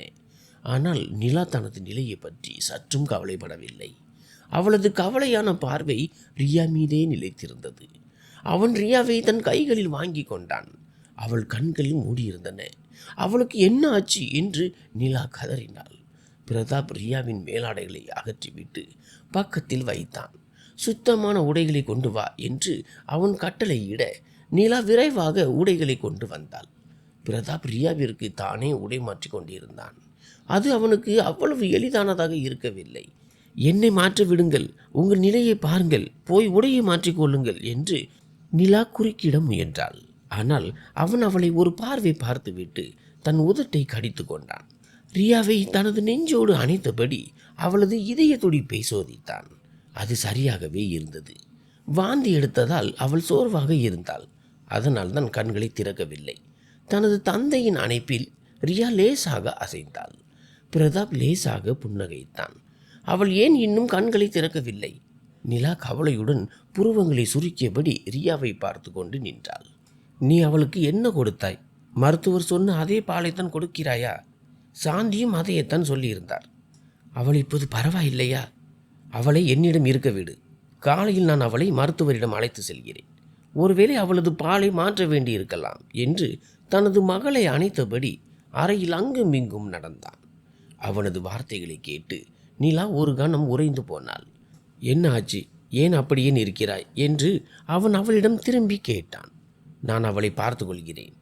ஆனால் நிலா தனது நிலையை பற்றி சற்றும் கவலைப்படவில்லை. அவளது கவலையான பார்வை ரியா மீதே நிலைத்திருந்தது. அவன் ரியாவை தன் கைகளில் வாங்கி கொண்டான். அவள் கண்கள் மூடியிருந்தன. அவளுக்கு என்ன ஆச்சு என்று நிலா கதறினாள். பிரதாப் ரியாவின் மேலாடைகளை அகற்றிவிட்டு பக்கத்தில் வைத்தான். சுத்தமான உடைகளை கொண்டு வா என்று அவன் கட்டளையிட நிலா விரைவாக உடைகளை கொண்டு வந்தாள். பிரதாப் ரியாவிற்கு தானே உடை மாற்றி கொண்டிருந்தான். அது அவனுக்கு அவ்வளவு எளிதானதாக இருக்கவில்லை. என்னை மாற்ற விடுங்கள், உங்கள் நிலையை பாருங்கள், போய் உடையை மாற்றிக்கொள்ளுங்கள் என்று நிலா குறுக்கிட முயன்றாள். ஆனால் அவன் அவளை ஒரு பார்வை பார்த்துவிட்டு தன் உதட்டை கடித்து கொண்டான். ரியாவை தனது நெஞ்சோடு அணைத்தபடி அவளது இதய துடிப்பை சோதித்தான். அது சரியாகவே இருந்தது. வாந்தி எடுத்ததால் அவள் சோர்வாக இருந்தாள். அதனால் தான் கண்களை திறக்கவில்லை. தனது தந்தையின் அணைப்பில் ரியா லேசாக அசைந்தாள். பிரதாப் லேசாக புன்னகைத்தான். அவள் ஏன் இன்னும் கண்களை திறக்கவில்லை? நிலா கவலையுடன் புருவங்களை சுருக்கியபடி ரியாவை பார்த்து கொண்டு நின்றாள். நீ அவளுக்கு என்ன கொடுத்தாய்? மருத்துவர் சொன்ன அதே பாலைத்தான் கொடுக்கிறாயா? சாந்தியும் அதையத்தான் சொல்லியிருந்தார். அவள் இப்போது பரவாயில்லையா? அவளை என்னிடம் இருக்க விடு. காலையில் நான் அவளை மருத்துவரிடம் அழைத்து செல்கிறேன். ஒருவேளை அவளது பாலை மாற்ற வேண்டியிருக்கலாம் என்று தனது மகளை அணைத்தபடி அறையில் அங்கும் இங்கும் நடந்தான். அவனது வார்த்தைகளை கேட்டு நிலா ஒரு கணம் உறைந்து போனாள். என்ன ஆச்சு? ஏன் அப்படியே இருக்கிறாய் என்று அவன் அவளிடம் திரும்பி கேட்டான். நான் அவளை பார்த்து கொள்கிறேன்.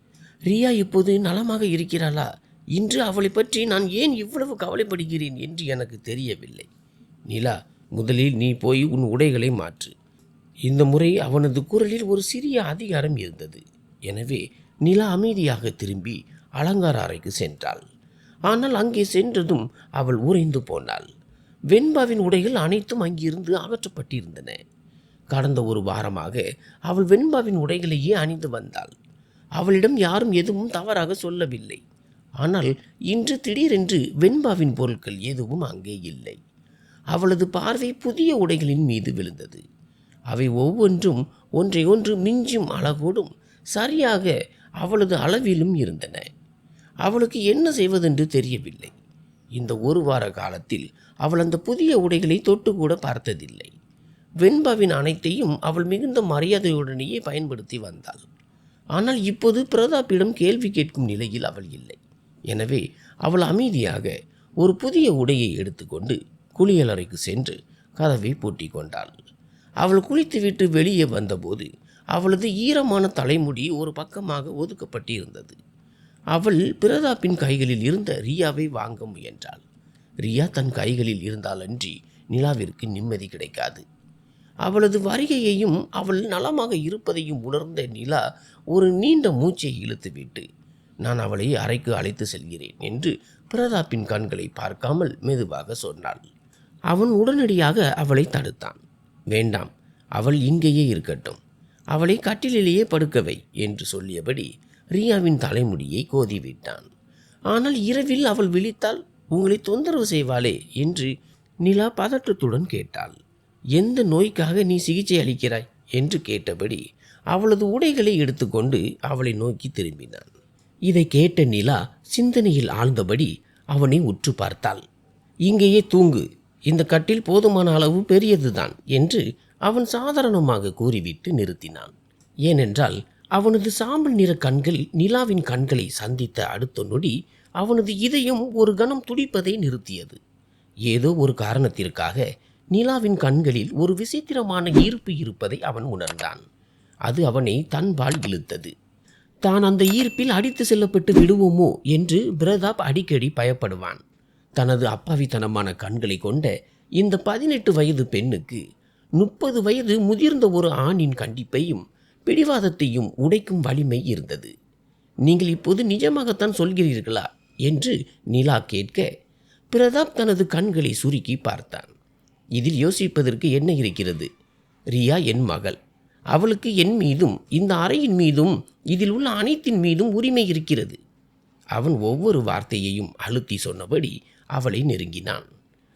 ரியா இப்போது நலமாக இருக்கிறாளா? இன்று அவளை பற்றி நான் ஏன் இவ்வளவு கவலைப்படுகிறேன் என்று எனக்கு தெரியவில்லை. நிலா, முதலில் நீ போய் உன் உடைகளை மாற்று. இந்த முறை அவனது குரலில் ஒரு சிறிய அதிகாரம் இருந்தது. எனவே நிலா அமைதியாக திரும்பி அலங்கார அறைக்கு சென்றாள். ஆனால் அங்கே சென்றதும் அவள் உறைந்து போனாள். வெண்பாவின் உடைகள் அனைத்தும் அங்கிருந்து அகற்றப்பட்டிருந்தன. கடந்த ஒரு வாரமாக அவள் வெண்பாவின் உடைகளையே அணிந்து வந்தாள். அவளிடம் யாரும் எதுவும் தவறாக சொல்லவில்லை. ஆனால் இன்று திடீரென்று வெண்பாவின் பொருட்கள் எதுவும் அங்கே இல்லை. அவளது பார்வை புதிய உடைகளின் மீது விழுந்தது. அவை ஒவ்வொன்றும் ஒன்றையொன்று மிஞ்சும் அழகோடும் சரியாக அவளது அளவிலும் இருந்தன. அவளுக்கு என்ன செய்வதென்று தெரியவில்லை. இந்த ஒரு வார காலத்தில் அவள் அந்த புதிய உடைகளை தொட்டு கூட பார்த்ததில்லை. வெண்பாவின் அனைத்தையும் அவள் மிகுந்த மரியாதையுடனேயே பயன்படுத்தி வந்தாள். ஆனால் இப்போது பிரதாப்பிடம் கேள்வி கேட்கும் நிலையில் அவள் இல்லை. எனவே அவள் அமைதியாக ஒரு புதிய உடையை எடுத்துக்கொண்டு குளியலறைக்கு சென்று கதவை பூட்டி கொண்டாள். அவள் குளித்துவிட்டு வெளியே வந்தபோது அவளது ஈரமான தலைமுடி ஒரு பக்கமாக ஒதுக்கப்பட்டிருந்தது. அவள் பிரதாப்பின் கைகளில் இருந்த ரியாவை வாங்க முயன்றாள். ரியா தன் கைகளில் இருந்தாலன்றி நிலாவிற்கு நிம்மதி கிடைக்காது. அவளது வருகையையும் அவள் நலமாக இருப்பதையும் உணர்ந்த நிலா ஒரு நீண்ட மூச்சை இழுத்துவிட்டு, நான் அவளை அறைக்கு அழைத்து செல்கிறேன் என்று பிரதாப்பின் கண்களை பார்க்காமல் மெதுவாக சொன்னாள். அவன் உடனடியாக அவளை தடுத்தான். வேண்டாம், அவள் இங்கேயே இருக்கட்டும், அவளை கட்டிலேயே படுக்கவை என்று சொல்லியபடி ரியாவின் தலைமுடியை கோதிவிட்டான். ஆனால் இரவில் அவள் விழித்தால் உங்களை தொந்தரவு செய்வாளே என்று நிலா பதற்றத்துடன் கேட்டாள். எந்த நோய்க்காக நீ சிகிச்சை அளிக்கிறாய் என்று கேட்டபடி அவளது உடைகளை எடுத்துக்கொண்டு அவளை நோக்கி திரும்பினான். இதை கேட்ட நிலா சிந்தனையில் ஆழ்ந்தபடி அவனை உற்று பார்த்தாள். இங்கேயே தூங்கு, இந்த கட்டில் போதுமான அளவு பெரியதுதான் என்று அவன் சாதாரணமாக கூறிவிட்டு நிறுத்தினான். ஏனென்றால் அவனது சாம்பல் நிற கண்கள் நிலாவின் கண்களை சந்தித்த அடுத்த நொடி அவனது இதயம் ஒரு கணம் துடிப்பதை நிறுத்தியது. ஏதோ ஒரு காரணத்திற்காக நிலாவின் கண்களில் ஒரு விசித்திரமான ஈர்ப்பு இருப்பதை அவன் உணர்ந்தான். அது அவனை தன்பால் இழுத்தது. தான் அந்த ஈர்ப்பில் அடித்து செல்லப்பட்டு விடுவோமோ என்று பிரதாப் அடிக்கடி பயப்படுவான். தனது அப்பாவித்தனமான கண்களை கொண்ட இந்த 18 வயது பெண்ணுக்கு 30 வயது முதிர்ந்த ஒரு ஆணின் கண்டிப்பையும் பிடிவாதத்தையும் உடைக்கும் வலிமை இருந்தது. நீங்கள் இப்போது நிஜமாகத்தான் சொல்கிறீர்களா என்று நிலா கேட்க, பிரதாப் தனது கண்களை சுருக்கி பார்த்தான். இதில் யோசிப்பதற்கு என்ன இருக்கிறது? ரியா என் மகள். அவளுக்கு என் மீதும் இந்த அறையின் மீதும் இதில் உள்ள அனைத்தின் மீதும் உரிமை இருக்கிறது. அவன் ஒவ்வொரு வார்த்தையையும் அழுத்தி சொன்னபடி அவளை நெருங்கினான்.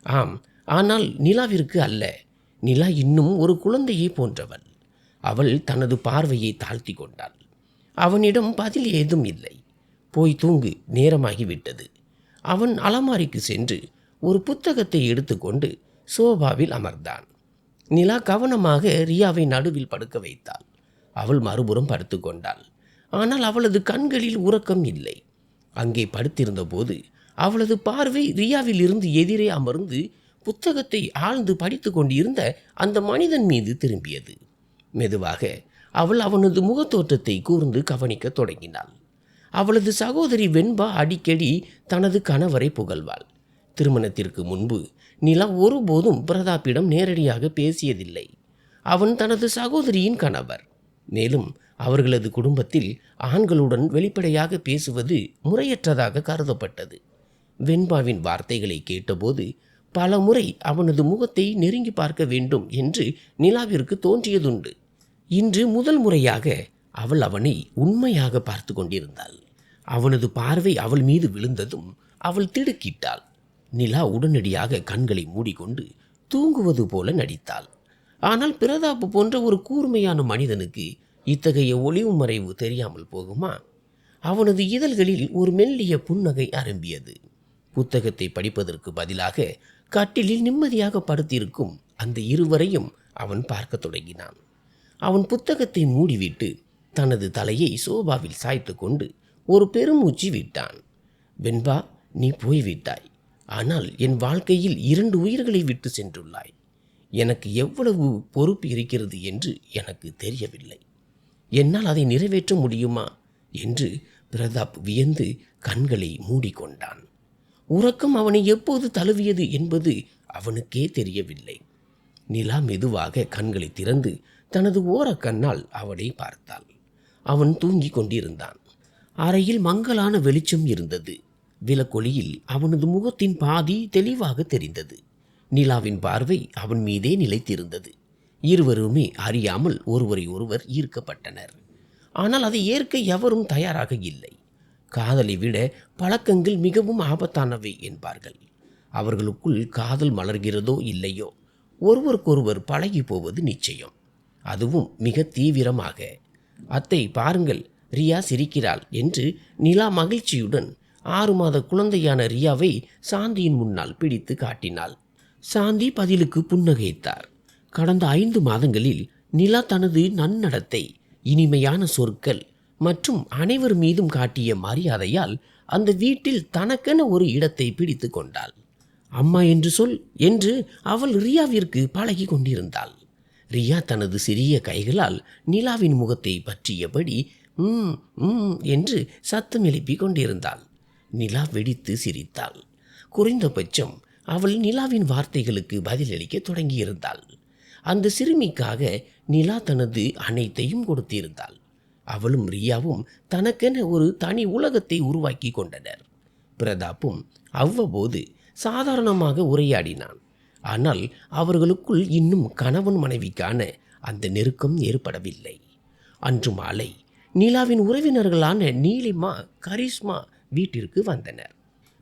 ஆம், ஆனால் நிலாவிற்கு அல்ல. நிலா இன்னும் ஒரு குழந்தையை போன்றவள். அவள் தனது பார்வையை தாழ்த்தி கொண்டாள். அவனிடம் பதில் ஏதும் இல்லை. போய் தூங்கு, நேரமாகிவிட்டது. அவன் அலமாரிக்கு சென்று ஒரு புத்தகத்தை எடுத்துக்கொண்டு சோபாவில் அமர்ந்தான். நிலா கவனமாக ரியாவை நடுவில் படுக்க வைத்தாள். அவள் மறுபுறம் படுத்து கொண்டாள். ஆனால் அவளது கண்களில் உறக்கம் இல்லை. அங்கே படுத்திருந்த போது அவளது பார்வை ரியாவில் இருந்து எதிரே அமர்ந்து புத்தகத்தை ஆழ்ந்து படித்து கொண்டிருந்த அந்த மனிதன் மீது திரும்பியது. மெதுவாக அவள் அவனது முகத்தோற்றத்தை கூர்ந்து கவனிக்க தொடங்கினாள். அவளது சகோதரி வெண்பா அடிக்கடி தனது கணவரை புகழ்வாள். திருமணத்திற்கு முன்பு நிலா ஒருபோதும் பிரதாப்பிடம் நேரடியாக பேசியதில்லை. அவன் தனது சகோதரியின் கணவர். மேலும் அவர்களது குடும்பத்தில் ஆண்களுடன் வெளிப்படையாக பேசுவது முறையற்றதாக கருதப்பட்டது. வெண்பாவின் வார்த்தைகளை கேட்டபோது பல முறை அவனது முகத்தை நெருங்கி பார்க்க வேண்டும் என்று நிலாவிற்கு தோன்றியதுண்டு. இன்று முதல் முறையாக அவள் அவனை உண்மையாக பார்த்து கொண்டிருந்தாள். அவனது பார்வை அவள் மீது விழுந்ததும் அவள் திடுக்கிட்டாள். நிலா உடனடியாக கண்களை மூடிக்கொண்டு தூங்குவது போல நடித்தாள். ஆனால் பிரதாப் போன்ற ஒரு கூர்மையான மனிதனுக்கு இத்தகைய ஒளிவு மறைவு தெரியாமல் போகுமா? அவனது இதழ்களில் ஒரு மெல்லிய புன்னகை அரும்பியது. புத்தகத்தை படிப்பதற்கு பதிலாக கட்டிலில் நிம்மதியாக படுத்திருக்கும் அந்த இருவரையும் அவன் பார்க்க தொடங்கினான். அவன் புத்தகத்தை மூடிவிட்டு தனது தலையை சோபாவில் சாய்த்து கொண்டு ஒரு பெருமூச்சு விட்டான். வெண்பா, நீ போய்விட்டாய். ஆனால் என் வாழ்க்கையில் 2 உயிர்களை விட்டு சென்றுள்ளாய். எனக்கு எவ்வளவு பொறுப்பு இருக்கிறது என்று எனக்கு தெரியவில்லை. என்னால் அதை நிறைவேற்ற முடியுமா என்று பிரதாப் வியந்து கண்களை மூடிக்கொண்டான். உறக்கம் அவனை எப்போது தழுவியது என்பது அவனுக்கே தெரியவில்லை. நிலா மெதுவாக கண்களை திறந்து தனது ஓரக்கண்ணால் அவனை பார்த்தாள். அவன் தூங்கிக் கொண்டிருந்தான். அறையில் மங்கலான வெளிச்சம் இருந்தது. விளக்கொளியில் அவனது முகத்தின் பாதி தெளிவாக தெரிந்தது. நிலாவின் பார்வை அவன் மீதே நிலைத்திருந்தது. இருவருமே அறியாமல் ஒருவரை ஒருவர் ஈர்க்கப்பட்டனர். ஆனால் அதை ஏற்க எவரும் தயாராக இல்லை. காதலை விட பழக்கங்கள் மிகவும் ஆபத்தானவை என்பார்கள். அவர்களுக்குள் காதல் மலர்கிறதோ இல்லையோ, ஒருவருக்கொருவர் பழகி போவது நிச்சயம். அதுவும் மிக தீவிரமாக. அத்தை பாருங்கள், ரியா சிரிக்கிறாள் என்று நிலா மகிழ்ச்சியுடன் 6 மாத குழந்தையான ரியாவை சாந்தியின் முன்னால் பிடித்து காட்டினாள். சாந்தி பதிலுக்கு புன்னகைத்தார். கடந்த 5 மாதங்களில் நிலா தனது நன்னடத்தை, இனிமையான சொற்கள் மற்றும் அனைவர் மீதும் காட்டிய மரியாதையால் அந்த வீட்டில் தனக்கென ஒரு இடத்தை பிடித்து கொண்டாள். அம்மா என்று சொல் என்று அவள் ரியாவிற்கு பழகி கொண்டிருந்தாள். ரியா தனது சிறிய கைகளால் நிலாவின் முகத்தை பற்றியபடி என்று சத்தம் எழுப்பி கொண்டிருந்தாள். நிலா வெடித்து சிரித்தாள். குறைந்தபட்சம் அவள் நிலாவின் வார்த்தைகளுக்கு பதிலளிக்க தொடங்கியிருந்தாள். அந்த சிறுமிக்காக நிலா தனது அனைத்தையும் கொடுத்திருந்தாள். அவளும் ரியாவும் தனக்கென ஒரு தனி உலகத்தை உருவாக்கி கொண்டனர். பிரதாப்பும் அவ்வப்போது சாதாரணமாக உரையாடினான். ஆனால் அவர்களுக்குள் இன்னும் கணவன் மனைவிக்கான அந்த நெருக்கம் ஏற்படவில்லை. அன்று மாலை நிலாவின் உறவினர்களான நீலிமா, கரிஷ்மா வீட்டிற்கு வந்தனர்.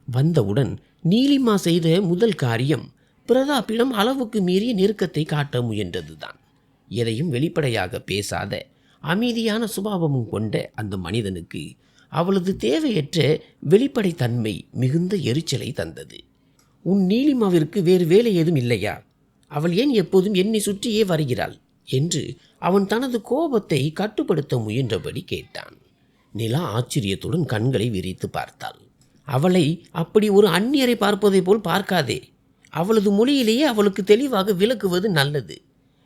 வந்தவுடன் நீலிமா செய்த முதல் காரியம் பிரதாப்பிடம் அளவுக்கு மீறிய நெருக்கத்தை காட்ட முயன்றதுதான். எதையும் வெளிப்படையாக பேசாத அமைதியான சுபாவமும் கொண்ட அந்த மனிதனுக்கு அவளது தேவையற்ற வெளிப்படைத்தன்மை மிகுந்த எரிச்சலை தந்தது. உன் நீலிமாவிற்கு வேறு வேலை ஏதும் இல்லையா? அவள் ஏன் எப்போதும் என்னை சுற்றியே வருகிறாள் என்று அவன் தனது கோபத்தை கட்டுப்படுத்த முயன்றபடி கேட்டான். நிலா ஆச்சரியத்துடன் கண்களை விரித்து பார்த்தாள். அவளை அப்படி ஒரு அந்நியரை பார்ப்பதை போல் பார்க்காதே. அவளது மொழியிலேயே அவளுக்கு தெளிவாக விளக்குவது நல்லது.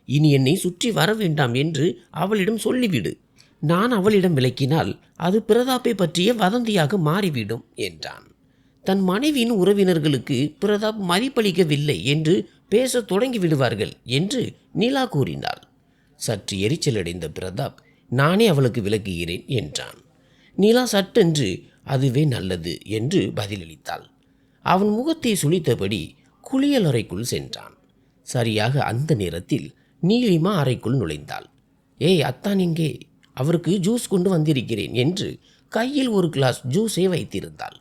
இனி என்னை சுற்றி வர வேண்டாம் என்று அவளிடம் சொல்லிவிடு. நான் அவளிடம் விளக்கினால் அது பிரதாப்பை பற்றிய வதந்தியாக மாறிவிடும் என்றான். தன் மனைவியின் உறவினர்களுக்கு பிரதாப் மதிப்பளிக்கவில்லை என்று பேசத் தொடங்கி விடுவார்கள் என்று நிலா கூறினாள். சற்று எரிச்சலடைந்த பிரதாப், நானே அவளுக்கு விளக்குகிறேன் என்றான். நிலா சட்டென்று அதுவே நல்லது என்று பதிலளித்தாள். அவன் முகத்தை சுளித்தபடி குளியல் அறைக்குள் சென்றான். சரியாக அந்த நேரத்தில் நீலிமா அறைக்குள் நுழைந்தாள். ஏய் அத்தான் எங்கே? அவருக்கு ஜூஸ் கொண்டு வந்திருக்கிறேன் என்று கையில் ஒரு கிளாஸ் ஜூஸை வைத்திருந்தாள்.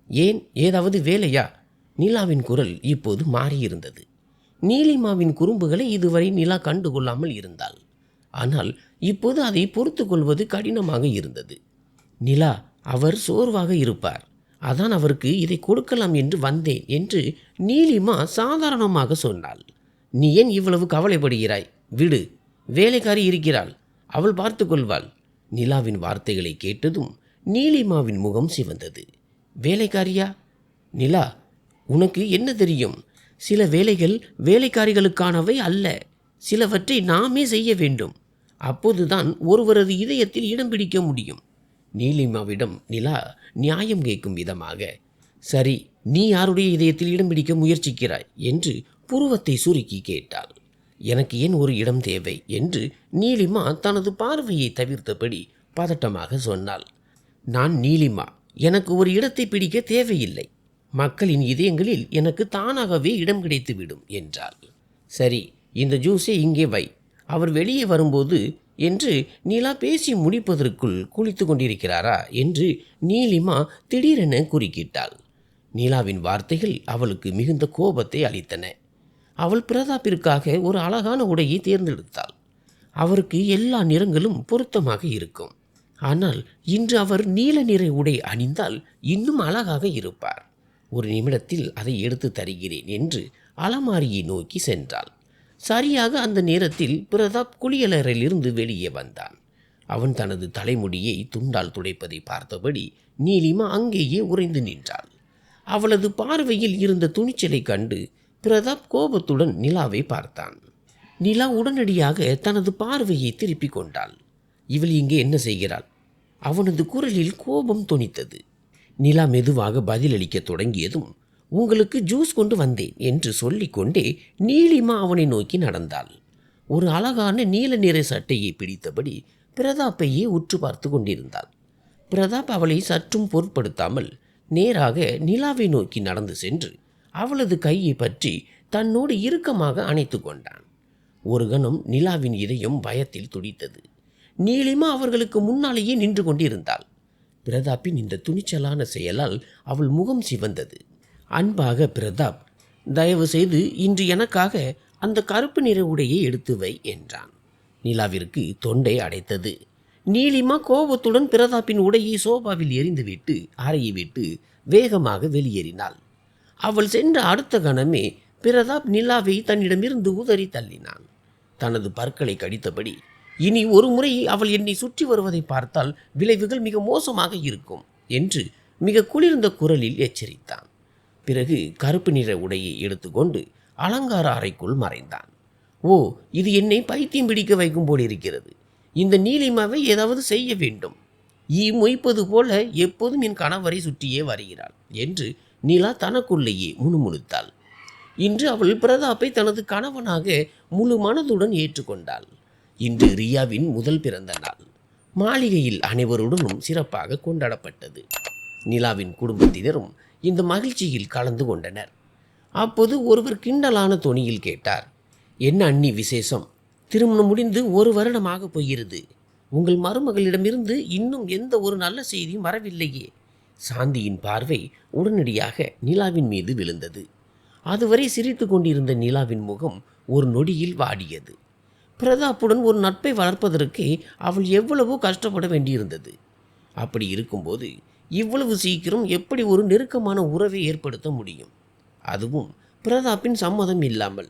ஏன், ஏதாவது வேலையா? நிலாவின் குரல் இப்போது மாறியிருந்தது. நீலிமாவின் குறும்புகளை இதுவரை நிலா கண்டுகொள்ளாமல் இருந்தாள். ஆனால் இப்போது அதை பொறுத்து கொள்வது கடினமாக இருந்தது. நிலா, அவர் சோர்வாக இருப்பார், அதான் அவருக்கு இதை கொடுக்கலாம் என்று வந்தேன் என்று நீலிமா சாதாரணமாக சொன்னாள். நீ ஏன் இவ்வளவு கவலைப்படுகிறாய்? விடு, வேலைக்காரி இருக்கிறாள், அவள் பார்த்து கொள்வாள். நிலாவின் வார்த்தைகளை கேட்டதும் நீலிமாவின் முகம் சிவந்தது. வேலைக்காரியா? நிலா, உனக்கு என்ன தெரியும்? சில வேலைகள் வேலைக்காரிகளுக்கானவை அல்ல. சிலவற்றை நாமே செய்ய வேண்டும். அப்போதுதான் ஒருவரது இதயத்தில் இடம் பிடிக்க முடியும். நீலிமாவிடம் நிலா நியாயம் கேட்கும் விதமாக, சரி, நீ யாருடைய இதயத்தில் இடம் பிடிக்க முயற்சிக்கிறாய் என்று புருவத்தை சுருக்கி கேட்டாள். எனக்கு ஏன் ஒரு இடம் தேவை என்று நீலிமா தனது பார்வையை தவிர்த்தபடி பதட்டமாக சொன்னாள். நான் நீலிமா, எனக்கு ஒரு இடத்தை பிடிக்க தேவையில்லை. மக்களின் இதயங்களில் எனக்கு தானாகவே இடம் கிடைத்துவிடும் என்றாள். சரி, இந்த ஜூஸை இங்கே வை, அவர் வெளியே வரும்போது என்று நிலா பேசி முடிப்பதற்குள் குளித்து கொண்டிருக்கிறாரா என்று நீலிமா திடீரென குறுக்கிட்டாள். நிலாவின் வார்த்தைகள் அவளுக்கு மிகுந்த கோபத்தை அளித்தன. அவள் பிரதாப்பிற்காக ஒரு அழகான உடையை தேர்ந்தெடுத்தாள். அவருக்கு எல்லா நிறங்களும் பொருத்தமாக இருக்கும். ஆனால் இன்று அவர் நீல நிற உடை அணிந்தால் இன்னும் அழகாக இருப்பார். ஒரு நிமிடத்தில் அதை எடுத்து தருகிறேன் என்று அலமாரியை நோக்கி சென்றாள். சரியாக அந்த நேரத்தில் பிரதாப் குளியலறையிலிருந்து வெளியே வந்தான். அவன் தனது தலைமுடியை துண்டால் துடைப்பதை பார்த்தபடி நீலிமா அங்கேயே உறைந்து நின்றாள். அவளது பார்வையில் இருந்த துணிச்சலை கண்டு பிரதாப் கோபத்துடன் நிலாவை பார்த்தான். நிலா உடனடியாக தனது பார்வையை திருப்பிக் கொண்டாள். இவள் இங்கே என்ன செய்கிறாள்? அவனது குரலில் கோபம் தொனித்தது. நிலா மெதுவாக பதிலளிக்க தொடங்கியதும், உங்களுக்கு ஜூஸ் கொண்டு வந்தேன் என்று சொல்லிக்கொண்டே நீலிமா அவனை நோக்கி நடந்தாள். ஒரு அழகான நீல நிற சட்டையை பிடித்தபடி பிரதாப்பையே உற்று பார்த்து கொண்டிருந்தாள். பிரதாப் அவளை சற்றும் பொருட்படுத்தாமல் நேராக நிலாவை நோக்கி நடந்து சென்று அவளது கையை பற்றி தன்னோடு இறுக்கமாக அணைத்து கொண்டான். ஒரு கணம் நிலாவின் இதயம் பயத்தில் துடித்தது. நீலிமா அவர்களுக்கு முன்னாலேயே நின்று கொண்டிருந்தாள். பிரதாப்பின் இந்த துணிச்சலான செயலால் அவள் முகம் சிவந்தது. அன்பாக பிரதாப், தயவு செய்து இன்று எனக்காக அந்த கருப்பு நிற உடையை எடுத்து வை என்றான். நிலாவிற்கு தொண்டை அடைத்தது. நீலிமா கோபத்துடன் பிரதாப்பின் உடையை சோபாவில் எறிந்துவிட்டு அறையை விட்டு வேகமாக வெளியேறினாள். அவள் சென்ற அடுத்த கணமே பிரதாப் நிலாவை தன்னிடமிருந்து உதறி தள்ளினான். தனது பற்களை கடித்தபடி, இனி ஒரு முறை அவள் என்னை சுற்றி வருவதை பார்த்தால் விளைவுகள் மிக மோசமாக இருக்கும் என்று மிக குளிர்ந்த குரலில் எச்சரித்தான். பிறகு கருப்பு நிற உடையை எடுத்துக்கொண்டு அலங்கார அறைக்குள் மறைந்தான். ஓ, இது என்னை பைத்தியம் பிடிக்க வைக்கும் போல் இருக்கிறது. இந்த நீலிமாவை ஏதாவது செய்ய வேண்டும். மொய்ப்பது போல எப்போதும் என் கணவரை சுற்றியே வருகிறாள் என்று நிலா தனக்குள்ளேயே முணுமுணுத்தாள். இன்று அவள் பிரதாப்பை தனது கணவனாக முழு மனதுடன் ஏற்றுக்கொண்டாள். இன்று ரியாவின் முதல் பிறந்த நாள். மாளிகையில் அனைவருடனும் சிறப்பாக கொண்டாடப்பட்டது. நிலாவின் குடும்பத்தினரும் இந்த மகிழ்ச்சியில் கலந்து கொண்டனர். அப்போது ஒருவர் கிண்டலான தொனியில் கேட்டார், என்ன அண்ணி விசேஷம்? திருமணம் முடிந்து 1 வருடமாக போகிறது. உங்கள் மருமகளிடமிருந்து இன்னும் எந்த ஒரு நல்ல செய்தியும் வரவில்லையே. சாந்தியின் பார்வை உடனடியாக நிலாவின் மீது விழுந்தது. அதுவரை சிரித்து கொண்டிருந்த நிலாவின் முகம் ஒரு நொடியில் வாடியது. பிரதாப்புடன் ஒரு நட்பை வளர்ப்பதற்கு அவள் எவ்வளவோ கஷ்டப்பட வேண்டியிருந்தது. அப்படி இருக்கும்போது இவ்வளவு சீக்கிரம் எப்படி ஒரு நெருக்கமான உறவை ஏற்படுத்த முடியும்? அதுவும் பிரதாப்பின் சம்மதம் இல்லாமல்.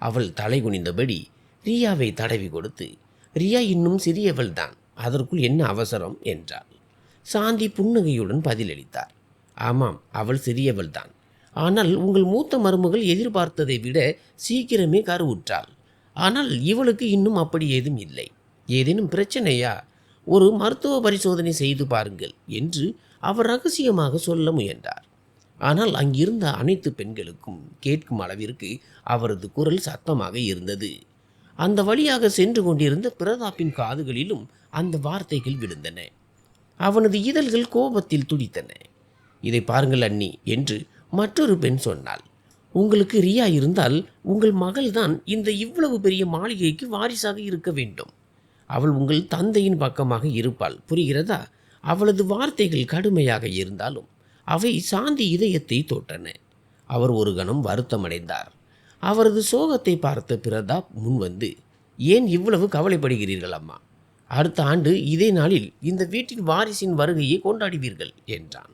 அவள் தலை குனிந்தபடி ரியாவை தடவி கொடுத்து, ரியா இன்னும் சிறியவள்தான், அதற்குள் என்ன அவசரம் என்றாள். சாந்தி புன்னகையுடன் பதிலளித்தார். ஆமாம், அவள் சிறியவள்தான். ஆனால் உங்கள் மூத்த மருமகள் எதிர்பார்த்ததை விட சீக்கிரமே கருவுற்றாள். ஆனால் இவளுக்கு இன்னும் அப்படி ஏதும் இல்லை. ஏதேனும் பிரச்சனையா? ஒரு மருத்துவ பரிசோதனை செய்து பாருங்கள் என்று அவர் ரகசியமாக சொல்ல முயன்றார். ஆனால் அங்கிருந்த அனைத்து பெண்களுக்கும் கேட்கும் அளவிற்கு அவரது குரல் சத்தமாக இருந்தது. அந்த வழியாக சென்று கொண்டிருந்த பிரதாப்பின் காதுகளிலும் அந்த வார்த்தைகள் விழுந்தன. அவனது இதழ்கள் கோபத்தில் துடித்தன. இதை பாருங்கள் அண்ணி என்று மற்றொரு பெண் சொன்னாள். உங்களுக்கு ரியா இருந்தால் உங்கள் மகள்தான் இந்த இவ்வளவு பெரிய மாளிகைக்கு வாரிசாக இருக்க வேண்டும். அவள் உங்கள் தந்தையின் பக்கமாக இருப்பாள், புரிகிறதா? அவளது வார்த்தைகள் கடுமையாக இருந்தாலும் அவை சாந்தி இதயத்தை தொட்டன. அவர் ஒரு கணம் வருத்தமடைந்தார். அவரது சோகத்தை பார்த்த பிரதாப் முன்வந்து, ஏன் இவ்வளவு கவலைப்படுகிறீர்கள் அம்மா? அடுத்த ஆண்டு இதே நாளில் இந்த வீட்டின் வாரிசின் வருகையை கொண்டாடுவீர்கள் என்றான்.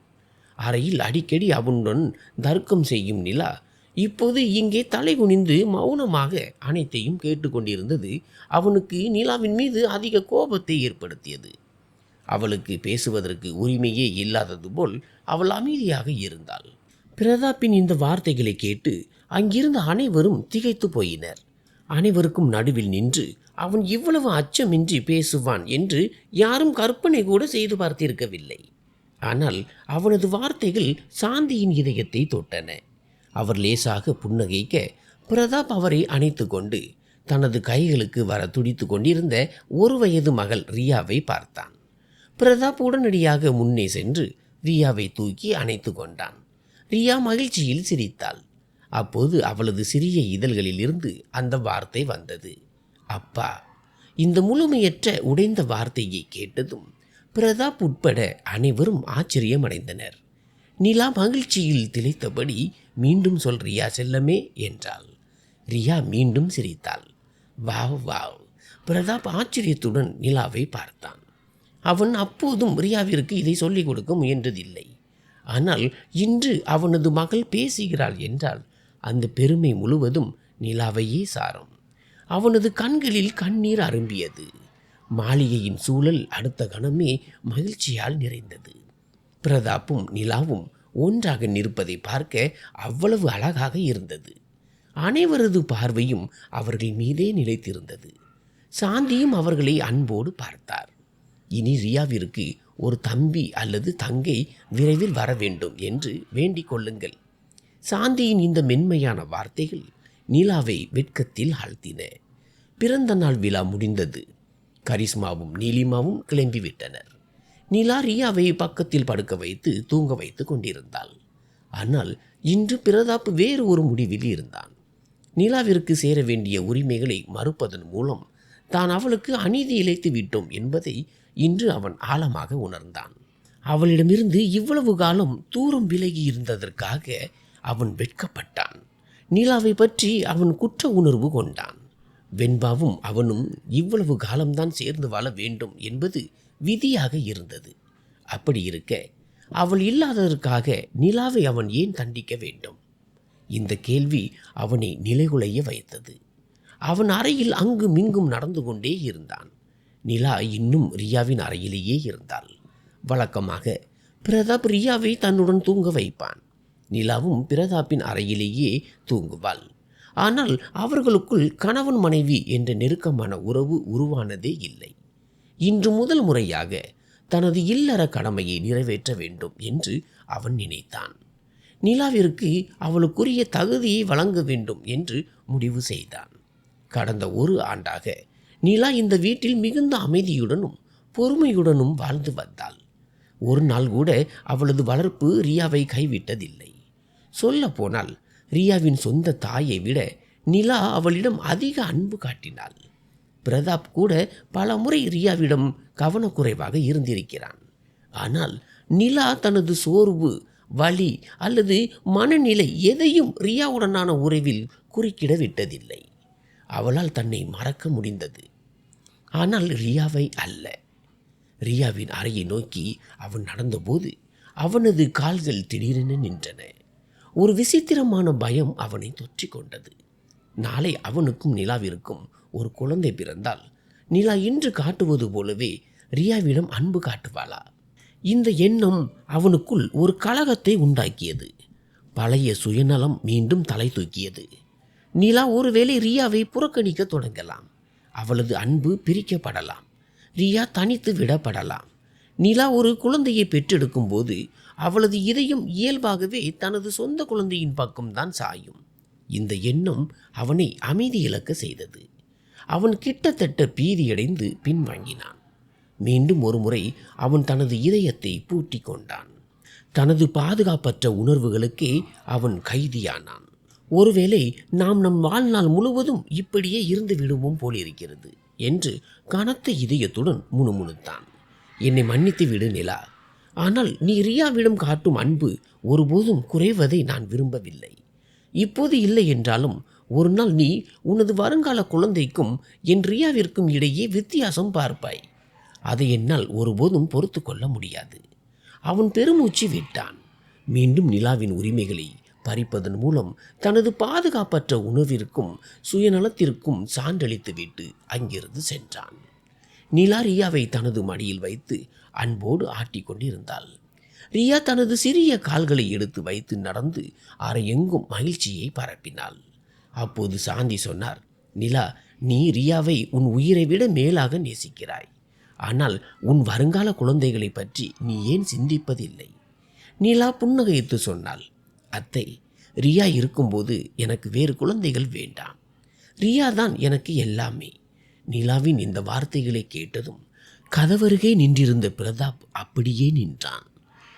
அறையில் அடிக்கடி அவனுடன் தர்க்கம் செய்யும் நிலா இப்போது இங்கே தலை குனிந்து மௌனமாக அனைத்தையும் கேட்டுக்கொண்டிருந்தது அவனுக்கு நிலாவின் மீது அதிக கோபத்தை ஏற்படுத்தியது. அவளுக்கு பேசுவதற்கு உரிமையே இல்லாதது போல் அவள் அமைதியாக இருந்தாள். பிரதாப்பின் இந்த வார்த்தைகளை கேட்டு அங்கிருந்த அனைவரும் திகைத்து போயினர். அனைவருக்கும் நடுவில் நின்று அவன் இவ்வளவு அச்சமின்றி பேசுவான் என்று யாரும் கற்பனை கூட செய்து பார்த்திருக்கவில்லை. ஆனால் அவனது வார்த்தைகள் சாந்தியின் இதயத்தை தொட்டன. அவர் லேசாக புன்னகைக்க பிரதாப் அவரை அணைத்து கொண்டு தனது கைகளுக்கு வர துடித்து கொண்டிருந்த 1 வயது மகள் ரியாவை பார்த்தான். பிரதாப் உடனடியாக முன்னே சென்று ரியாவை தூக்கி அணைத்து கொண்டான். ரியா மகிழ்ச்சியில் சிரித்தாள். அப்போது அவளது சிறிய இதழ்களில் இருந்து அந்த வார்த்தை வந்தது, அப்பா. இந்த முழுமையற்ற உடைந்த வார்த்தையை கேட்டதும் பிரதாப் உட்பட அனைவரும் ஆச்சரியமடைந்தனர். நிலா மகிழ்ச்சியில் திளைத்தபடி, மீண்டும் சொல் ரியா செல்லமே என்றாள். ரியா மீண்டும் சிரித்தாள். Wow wow. பிரதாப் ஆச்சரியத்துடன் நிலாவை பார்த்தான். அவன் அப்போதும் ரியாவிற்கு இதை சொல்லிக் கொடுக்க முயன்றதில்லை. ஆனால் இன்று அவனது மகள் பேசுகிறாள் என்றால் அந்த பெருமை முழுவதும் நிலாவையே சாரும். அவனது கண்களில் கண்ணீர் அரும்பியது. மாளிகையின் சூழல் அடுத்த கணமே மகிழ்ச்சியால் நிறைந்தது. பிரதாப்பும் நிலாவும் ஒன்றாக நிற்பதை பார்க்க அவ்வளவு அழகாக இருந்தது. அனைவரது பார்வையும் அவர்கள் மீதே நிலைத்திருந்தது. சாந்தியும் அவர்களை அன்போடு பார்த்தார். இனி ரியாவிற்கு ஒரு தம்பி அல்லது தங்கை விரைவில் வர வேண்டும் என்று வேண்டிக் கொள்ளுங்கள். சாந்தியின் இந்த மென்மையான வார்த்தைகள் நிலாவை வெட்கத்தில் ஆழ்த்தின. பிறந்த நாள் விழா முடிந்தது. கரிஷ்மாவும் நீலிமாவும் கிளம்பிவிட்டனர். நிலா ரியாவை பக்கத்தில் படுக்க வைத்து தூங்க வைத்து கொண்டிருந்தாள். ஆனால் இன்று பிரதாப் வேறு ஒரு முடிவில் இருந்தான். நிலாவிற்கு சேர வேண்டிய உரிமைகளை மறுப்பதன் மூலம் தான் அவளுக்கு அநீதி இழைத்து விட்டோம் என்பதை இன்று அவன் ஆழமாக உணர்ந்தான். அவளிடமிருந்து இவ்வளவு காலம் தூரம் விலகி இருந்ததற்காக அவன் வெட்கப்பட்டான். நிலாவை பற்றி அவன் குற்ற உணர்வு கொண்டான். வெண்பாவும் அவனும் இவ்வளவு காலம்தான் சேர்ந்து வாழ வேண்டும் என்பது விதியாக இருந்தது. அப்படி இருக்க அவள் இல்லாததற்காக நிலாவை அவன் ஏன் தண்டிக்க வேண்டும்? இந்த கேள்வி அவனை நிலைகுலைய வைத்தது. அவன் அறையில் அங்கும் இங்கும் நடந்து கொண்டே இருந்தான். நிலா இன்னும் ரியாவின் அறையிலேயே இருந்தாள். வழக்கமாக பிரதாப் ரியாவை தன்னுடன் தூங்க வைப்பான். நிலாவும் பிரதாப்பின் அறையிலேயே தூங்குவாள். ஆனால் அவர்களுக்குள் கணவன் மனைவி என்ற நெருக்கமான உறவு உருவானதே இல்லை. இன்று முதல் முறையாக தனது இல்லற கடமையை நிறைவேற்ற வேண்டும் என்று அவன் நினைத்தான். நிலாவிற்கு அவளுக்குரிய தகுதியை வழங்க வேண்டும் என்று முடிவு செய்தான். கடந்த 1 ஆண்டாக நிலா இந்த வீட்டில் மிகுந்த அமைதியுடனும் பொறுமையுடனும் வாழ்ந்து வந்தாள். ஒரு நாள் கூட அவளது வளர்ப்பு ரியாவை கைவிட்டதில்லை. சொல்ல போனால் ரியாவின் சொந்த தாயை விட நிலா அவளிடம் அதிக அன்பு காட்டினாள். பிரதாப் கூட பல முறை ரியாவிடம் கவனக்குறைவாக இருந்திருக்கிறான். ஆனால் நிலா தனது சோர்வு, வலி அல்லது மனநிலை எதையும் ரியாவுடனான உறவில் குறுக்கிட விட்டதில்லை. அவளால் தன்னை மறக்க முடிந்தது. ஆனால் ரியாவை அல்ல. ரியாவின் அறையை நோக்கி அவன் நடந்தபோது அவனது கால்கள் திடீரென நின்றன. ஒரு விசித்திரமான பயம் அவனை தொற்றிக் கொண்டது. நாளை அவனுக்கும் நிலாவிற்கும் ஒரு குழந்தை பிறந்தால் நிலா இன்று காட்டுவது போலவே ரியாவிடம் அன்பு காட்டுவாளா? இந்த எண்ணம் அவனுக்குள் ஒரு கலகத்தை உண்டாக்கியது. பழைய சுயநலம் மீண்டும் தலை தூக்கியது. நிலா ஒருவேளை ரியாவை புறக்கணிக்க தொடங்கலாம். அவளது அன்பு பிரிக்கப்படலாம். ரியா தனித்து விடப்படலாம். நிலா ஒரு குழந்தையை பெற்றெடுக்கும் போது அவளது இதயம் இயல்பாகவே தனது சொந்த குழந்தையின் பக்கம்தான் சாயும். இந்த எண்ணம் அவனை அமைதி இழக்க செய்தது. அவன் கிட்டத்தட்ட பீதியடைந்து பின்வாங்கினான். மீண்டும் ஒரு முறை அவன் தனது இதயத்தை பூட்டி கொண்டான். தனது பாதுகாப்பற்ற உணர்வுகளுக்கே அவன் கைதியானான். ஒருவேளை நாம் நம் வாழ்நாள் முழுவதும் இப்படியே இருந்து விடுவோம் போலிருக்கிறது என்று கனத்த இதயத்துடன் முணுமுணுத்தான். என்னை மன்னித்து விடு நிலா. ஆனால் நீ ரியாவிடம் காட்டும் அன்பு ஒருபோதும் குறைவதை நான் விரும்பவில்லை. இப்போது இல்லை என்றாலும் ஒரு நாள் நீ உனது வருங்கால குழந்தைக்கும் என் ரியாவிற்கும் இடையே வித்தியாசம் பார்ப்பாய். அதை என்னால் ஒருபோதும் பொறுத்து கொள்ள முடியாது. அவன் பெருமூச்சு விட்டான். மீண்டும் நிலாவின் உரிமைகளை பறிப்பதன் மூலம் தனது பாதுகாப்பற்ற உணர்விற்கும் சுயநலத்திற்கும் சான்றளித்துவிட்டு அங்கிருந்து சென்றான். நிலா ரியாவை தனது மடியில் வைத்து அன்போடு ஆட்டிக்கொண்டிருந்தாள். ரியா தனது சிறிய கால்களை எடுத்து வைத்து நடந்து அறையெங்கும் மகிழ்ச்சியை பரப்பினாள். அப்போது சாந்தி சொன்னார், நிலா, நீ ரியாவை உன் உயிரை விட மேலாக நேசிக்கிறாய். ஆனால் உன் வருங்கால குழந்தைகளை பற்றி நீ ஏன் சிந்திப்பதில்லை? நிலா புன்னகைத்து சொன்னாள், அத்தை, ரியா இருக்கும்போது எனக்கு வேறு குழந்தைகள் வேண்டாம். ரியா தான் எனக்கு எல்லாமே. நிலாவின் இந்த வார்த்தைகளை கேட்டதும் கதவருகே நின்றிருந்த பிரதாப் அப்படியே நின்றான்.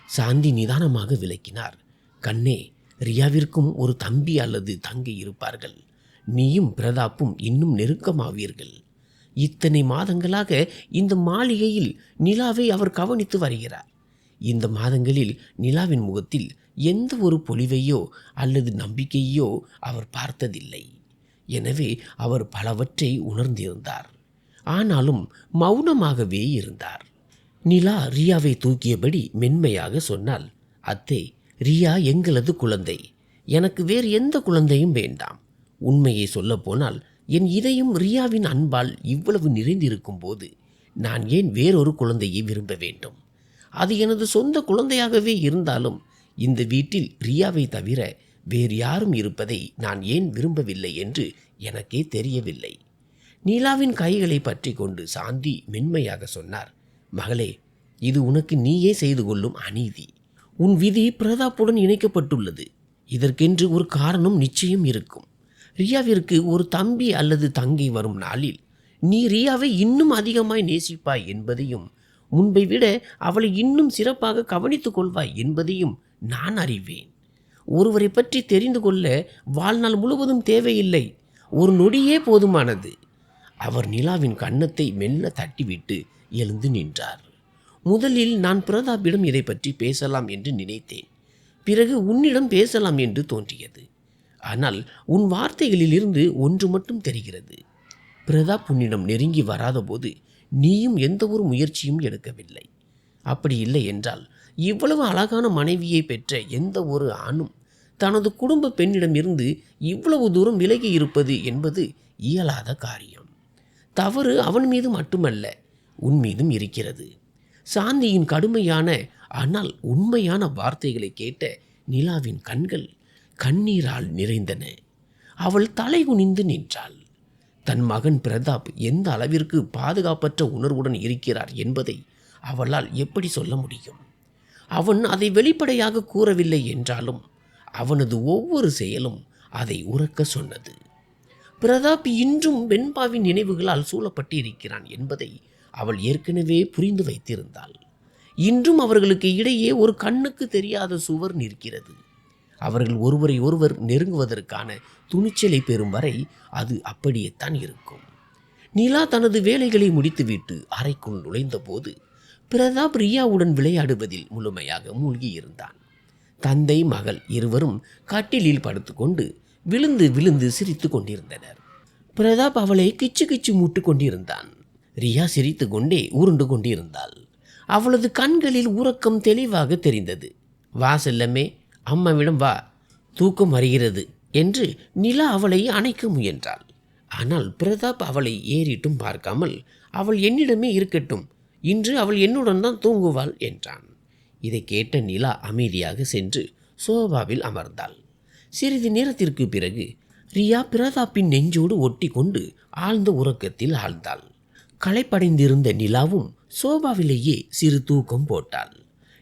சாந்தி நிதானமாக விளக்கினார், கண்ணே, ரியாவிற்கும் ஒரு தம்பி அல்லது தங்கை இருப்பார்கள். நீயும் பிரதாப்பும் இன்னும் நெருக்கமாவீர்கள். இத்தனை மாதங்களாக இந்த மாளிகையில் நிலாவை அவர் கவனித்து வருகிறார். இந்த மாதங்களில் நிலாவின் முகத்தில் எந்த ஒரு பொலிவையோ அல்லது நம்பிக்கையோ அவர் பார்த்ததில்லை. எனவே அவர் பலவற்றை உணர்ந்திருந்தார். ஆனாலும் மௌனமாகவே இருந்தார். நிலா ரியாவை தூக்கியபடி மென்மையாக சொன்னாள், அத்தே, ரியா எங்களது குழந்தை. எனக்கு வேறு எந்த குழந்தையும் வேண்டாம். உண்மையை சொல்லப்போனால் என் இதயம் ரியாவின் அன்பால் இவ்வளவு நிறைந்திருக்கும் போது நான் ஏன் வேறொரு குழந்தையை விரும்ப வேண்டும்? அது எனது சொந்த குழந்தையாகவே இருந்தாலும் இந்த வீட்டில் ரியாவை தவிர வேறு யாரும் இருப்பதை நான் ஏன் விரும்பவில்லை என்று எனக்கே தெரியவில்லை. நீலாவின் கைகளை பற்றி கொண்டு சாந்தி மென்மையாக சொன்னார், மகளே, இது உனக்கு நீயே செய்து கொள்ளும் அநீதி. உன் விதி பிரதாப்புடன் இணைக்கப்பட்டுள்ளது. இதற்கென்று ஒரு காரணம் நிச்சயம் இருக்கும். ரியாவிற்கு ஒரு தம்பி அல்லது தங்கை வரும் நாளில் நீ ரியாவை இன்னும் அதிகமாய் நேசிப்பாய் என்பதையும் முன்பை விட அவளை இன்னும் சிறப்பாக கவனித்துக் கொள்வாய் என்பதையும் நான் அறிவேன். ஒருவரை பற்றி தெரிந்து கொள்ள வாழ்நாள் முழுவதும் தேவையில்லை, ஒரு நொடியே போதுமானது. அவர் நிலாவின் கன்னத்தை மெல்ல தட்டிவிட்டு எழுந்து நின்றார். முதலில் நான் பிரதாப்பிடம் இதை பற்றி பேசலாம் என்று நினைத்தேன். பிறகு உன்னிடம் பேசலாம் என்று தோன்றியது. ஆனால் உன் வார்த்தைகளில் இருந்து ஒன்று மட்டும் தெரிகிறது. பிரதாப் உன்னிடம் நெருங்கி வராத போது நீயும் எந்த ஒரு முயற்சியும் எடுக்கவில்லை. அப்படி இல்லை என்றால் இவ்வளவு அழகான மனைவியை பெற்ற எந்த ஒரு ஆணும் தனது குடும்ப பெண்ணிடமிருந்து இவ்வளவு தூரம் விலகி இருப்பது என்பது இயலாத காரியம். தவறு அவன் மீது மட்டுமல்ல, உன் மீதும் இருக்கிறது. சாந்தியின் கடுமையான ஆனால் உண்மையான வார்த்தைகளை கேட்ட நிலாவின் கண்கள் கண்ணீரால் நிறைந்தன. அவள் தலை குனிந்து நின்றாள். தன் மகன் பிரதாப் எந்த அளவிற்கு பாதுகாப்பற்ற உணர்வுடன் இருக்கிறார் என்பதை அவளால் எப்படி சொல்ல முடியும்? அவன் அதை வெளிப்படையாக கூறவில்லை என்றாலும் அவனது ஒவ்வொரு செயலும் அதை உரக்க சொன்னது. பிரதாப் இன்றும் வெண்பாவின் நினைவுகளால் சூழப்பட்டு இருக்கிறான் என்பதை அவள் ஏற்கனவே புரிந்து வைத்திருந்தாள். இன்றும் அவர்களுக்கு இடையே ஒரு கண்ணுக்கு தெரியாத சுவர் நிற்கிறது. அவர்கள் ஒருவரை ஒருவர் நெருங்குவதற்கான துணிச்சலை பெறும் வரை அது அப்படியேத்தான் இருக்கும். நிலா தனது வேலைகளை முடித்துவிட்டு அறைக்குள் நுழைந்த போது பிரதாப் ரியாவுடன் விளையாடுவதில் முழுமையாக மூழ்கி இருந்தான். தந்தை மகள் இருவரும் கட்டிலில் படுத்துக்கொண்டு விழுந்து விழுந்து சிரித்து கொண்டிருந்தனர். பிரதாப் அவளை கிச்சு கிச்சு மூட்டு கொண்டிருந்தான். ரியா சிரித்து கொண்டே உருண்டு கொண்டிருந்தாள். அவளது கண்களில் உறக்கம் தெளிவாக தெரிந்தது. வா செல்லமே, அம்மாவிடம் வா, தூக்கம் வருகிறது என்று நிலா அவளை அணைக்க முயன்றாள். ஆனால் பிரதாப் அவளை ஏறிட்டும் பார்க்காமல், அவள் என்னிடமே இருக்கட்டும், இன்று அவள் என்னுடன் தான் தூங்குவாள் என்றான். இதை கேட்ட நிலா அமைதியாக சென்று சோபாவில் அமர்ந்தாள். சிறிது நேரத்திற்கு பிறகு ரியா பிரதாப்பின் நெஞ்சோடு ஒட்டி கொண்டு ஆழ்ந்த உறக்கத்தில் ஆழ்ந்தாள். களைப்படைந்திருந்த நிலாவும் சோபாவிலேயே சிறு தூக்கம் போட்டாள்.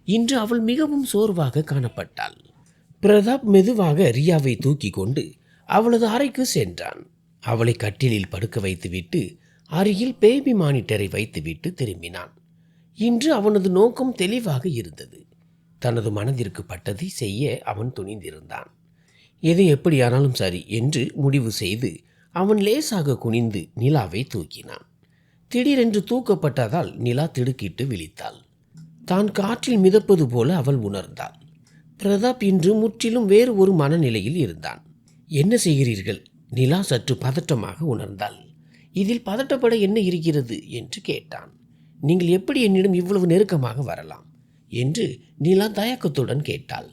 இன்று அவள் மிகவும் சோர்வாக காணப்பட்டாள். பிரதாப் மெதுவாக ரியாவை தூக்கி கொண்டு அவளது அறைக்கு சென்றான். அவளை கட்டிலில் படுக்க வைத்துவிட்டு அருகில் பேபி மானிட்டரை வைத்துவிட்டு திரும்பினான். இன்று அவனது நோக்கம் தெளிவாக இருந்தது. தனது மனதிற்கு பட்டதை செய்ய அவன் துணிந்திருந்தான். எது எப்படியானாலும் சரி என்று முடிவு செய்து அவன் லேசாக குனிந்து நிலாவை தூக்கினான். திடீரென்று தூக்கப்பட்டதால் நிலா திடுக்கிட்டு விழித்தாள். தான் காற்றில் மிதப்பது போல அவள் உணர்ந்தாள். பிரதாப் இன்று முற்றிலும் வேறு ஒரு மனநிலையில் இருந்தான். என்ன செய்கிறீர்கள்? நிலா சற்று பதற்றமாக உணர்ந்தாள். இதில் பதட்டப்பட என்ன இருக்கிறது என்று கேட்டான். நீங்கள் எப்படி என்னிடம் இவ்வளவு நெருக்கமாக வரலாம் என்று நிலா தயக்கத்துடன் கேட்டாள்.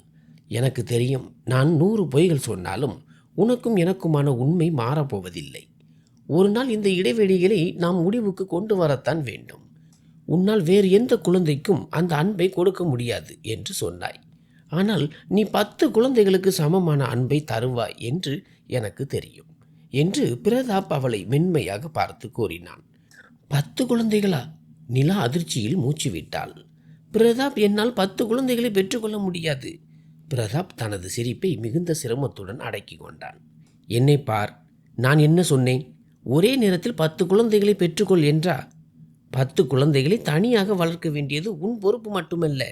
எனக்கு தெரியும், நான் 100 பொய்கள் சொன்னாலும் உனக்கும் எனக்குமான உண்மை மாறப்போவதில்லை. ஒரு நாள் இந்த இடைவெளிகளை நாம் முடிவுக்கு கொண்டு வரத்தான் வேண்டும். உன்னால் வேறு எந்த குழந்தைக்கும் அந்த அன்பை கொடுக்க முடியாது என்று சொன்னாய். ஆனால் நீ 10 குழந்தைகளுக்கு சமமான அன்பை தருவாய் என்று எனக்கு தெரியும் என்று பிரதாப் அவளை மென்மையாக பார்த்து கூறினான். 10 குழந்தைகளா? நிலா அதிர்ச்சியில் மூச்சு விட்டாள். பிரதாப், என்னால் 10 குழந்தைகளை பெற்றுக்கொள்ள முடியாது. பிரதாப் தனது சிரிப்பை மிகுந்த சிரமத்துடன் அடக்கி கொண்டான். என்னை பார், நான் என்ன சொன்னேன்? ஒரே நேரத்தில் 10 குழந்தைகளை பெற்றுக்கொள் என்றா? 10 குழந்தைகளை தனியாக வளர்க்க வேண்டியது உன் பொறுப்பு மட்டுமல்ல,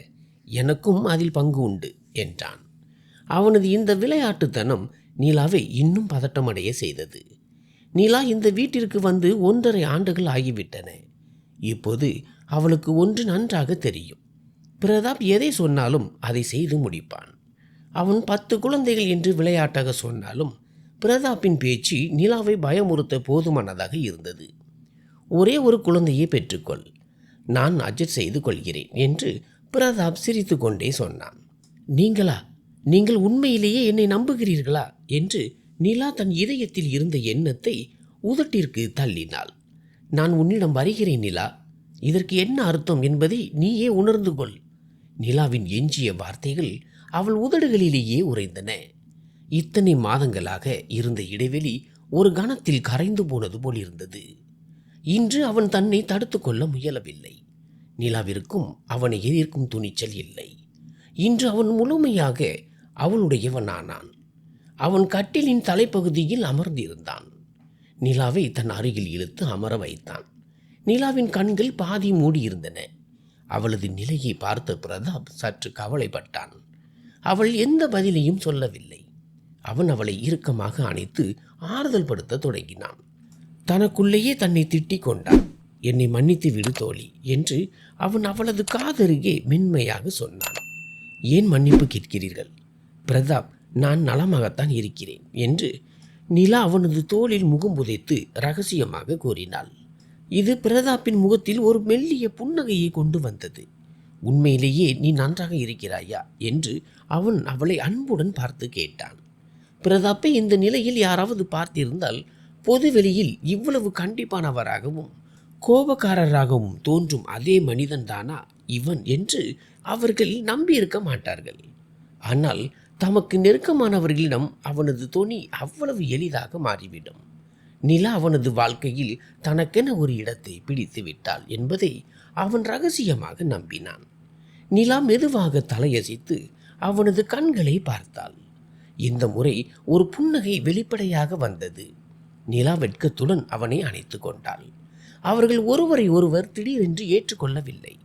எனக்கும் அதில் பங்கு உண்டு என்றான். அவனது இந்த விளையாட்டுத்தனம் நிலாவை இன்னும் பதட்டமடைய செய்தது. நிலா இந்த வீட்டிற்கு வந்து 1.5 ஆண்டுகள் ஆகிவிட்டன. இப்போது அவளுக்கு ஒன்று நன்றாக தெரியும். பிரதாப் எதை சொன்னாலும் அதை செய்து முடிப்பான். அவன் 10 குழந்தைகள் என்று விளையாட்டாக சொன்னாலும் பிரதாப்பின் பேச்சு நிலாவை பயமுறுத்த போதுமானதாக இருந்தது. ஒரே ஒரு குழந்தையை பெற்றுக்கொள், நான் அட்ஜஸ்ட் செய்து கொள்கிறேன் என்று பிரதாப் சிரித்து கொண்டே சொன்னான். நீங்களா? நீங்கள் உண்மையிலேயே என்னை நம்புகிறீர்களா என்று நிலா தன் இதயத்தில் இருந்த எண்ணத்தை உதட்டிற்கு தள்ளினாள். நான் உன்னிடம் வருகிறேன் நிலா, இதற்கு என்ன அர்த்தம் என்பதை நீயே உணர்ந்து கொள். நிலாவின் எஞ்சிய வார்த்தைகள் அவள் உதடுகளிலேயே உறைந்தன. இத்தனை மாதங்களாக இருந்த இடைவெளி ஒரு கணத்தில் கரைந்து போனது போல் இருந்தது. இன்று அவன் தன்னை தடுத்து கொள்ள முயலவில்லை. நிலாவிற்கும் அவனை எதிர்க்கும் துணிச்சல் இல்லை. இன்று அவன் முழுமையாக அவளுடையவனானான். அவன் கட்டிலின் தலைப்பகுதியில் அமர்ந்திருந்தான். நிலாவை தன் அருகில் இழுத்து அமர வைத்தான். நிலாவின் கண்கள் பாதி மூடியிருந்தன. அவளது நிலையை பார்த்த பிரதாப் சற்று கவலைப்பட்டான். அவள் எந்த பதிலையும் சொல்லவில்லை. அவன் அவளை இறுக்கமாக அணைத்து ஆறுதல் படுத்த தொடங்கினான். தனக்குள்ளேயே தன்னை திட்டிக் கொண்டான். என்னை மன்னித்து விடு தோழி என்று அவன் அவளது காதருகே மென்மையாக சொன்னான். ஏன் மன்னிப்பு கேட்கிறீர்கள் பிரதாப்? நான் நலமாகத்தான் இருக்கிறேன் என்று நிலா அவனது தோளில் முகம் புதைத்து ரகசியமாக கூறினாள். இது பிரதாப்பின் முகத்தில் ஒரு மெல்லிய புன்னகையை கொண்டு வந்தது. உண்மையிலேயே நீ நன்றாக இருக்கிறாயா என்று அவன் அவளை அன்புடன் பார்த்து கேட்டான். பிரதாப்பை இந்த நிலையில் யாராவது பார்த்திருந்தால் பொதுவெளியில் இவ்வளவு கண்டிப்பானவராகவும் கோபக்காரராகவும் தோன்றும் அதே மனிதன்தானா இவன் என்று அவர்கள் நம்பியிருக்க மாட்டார்கள். ஆனால் தமக்கு நெருக்கமானவர்களிடம் அவனது தொனி அவ்வளவு எளிதாக மாறிவிடும். நிலா அவனது வாழ்க்கையில் தனக்கென ஒரு இடத்தை பிடித்து விட்டாள் என்பதை அவன் ரகசியமாக நம்பினான். நிலா மெதுவாக தலையசைத்து அவனது கண்களை பார்த்தாள். இந்த முறை ஒரு புன்னகை வெளிப்படையாக வந்தது. நிலா வெட்கத்துடன் அவனை அணைத்து கொண்டாள். அவர்கள் ஒருவரை ஒருவர் திடீரென்று ஏற்றுக்கொள்ளவில்லை.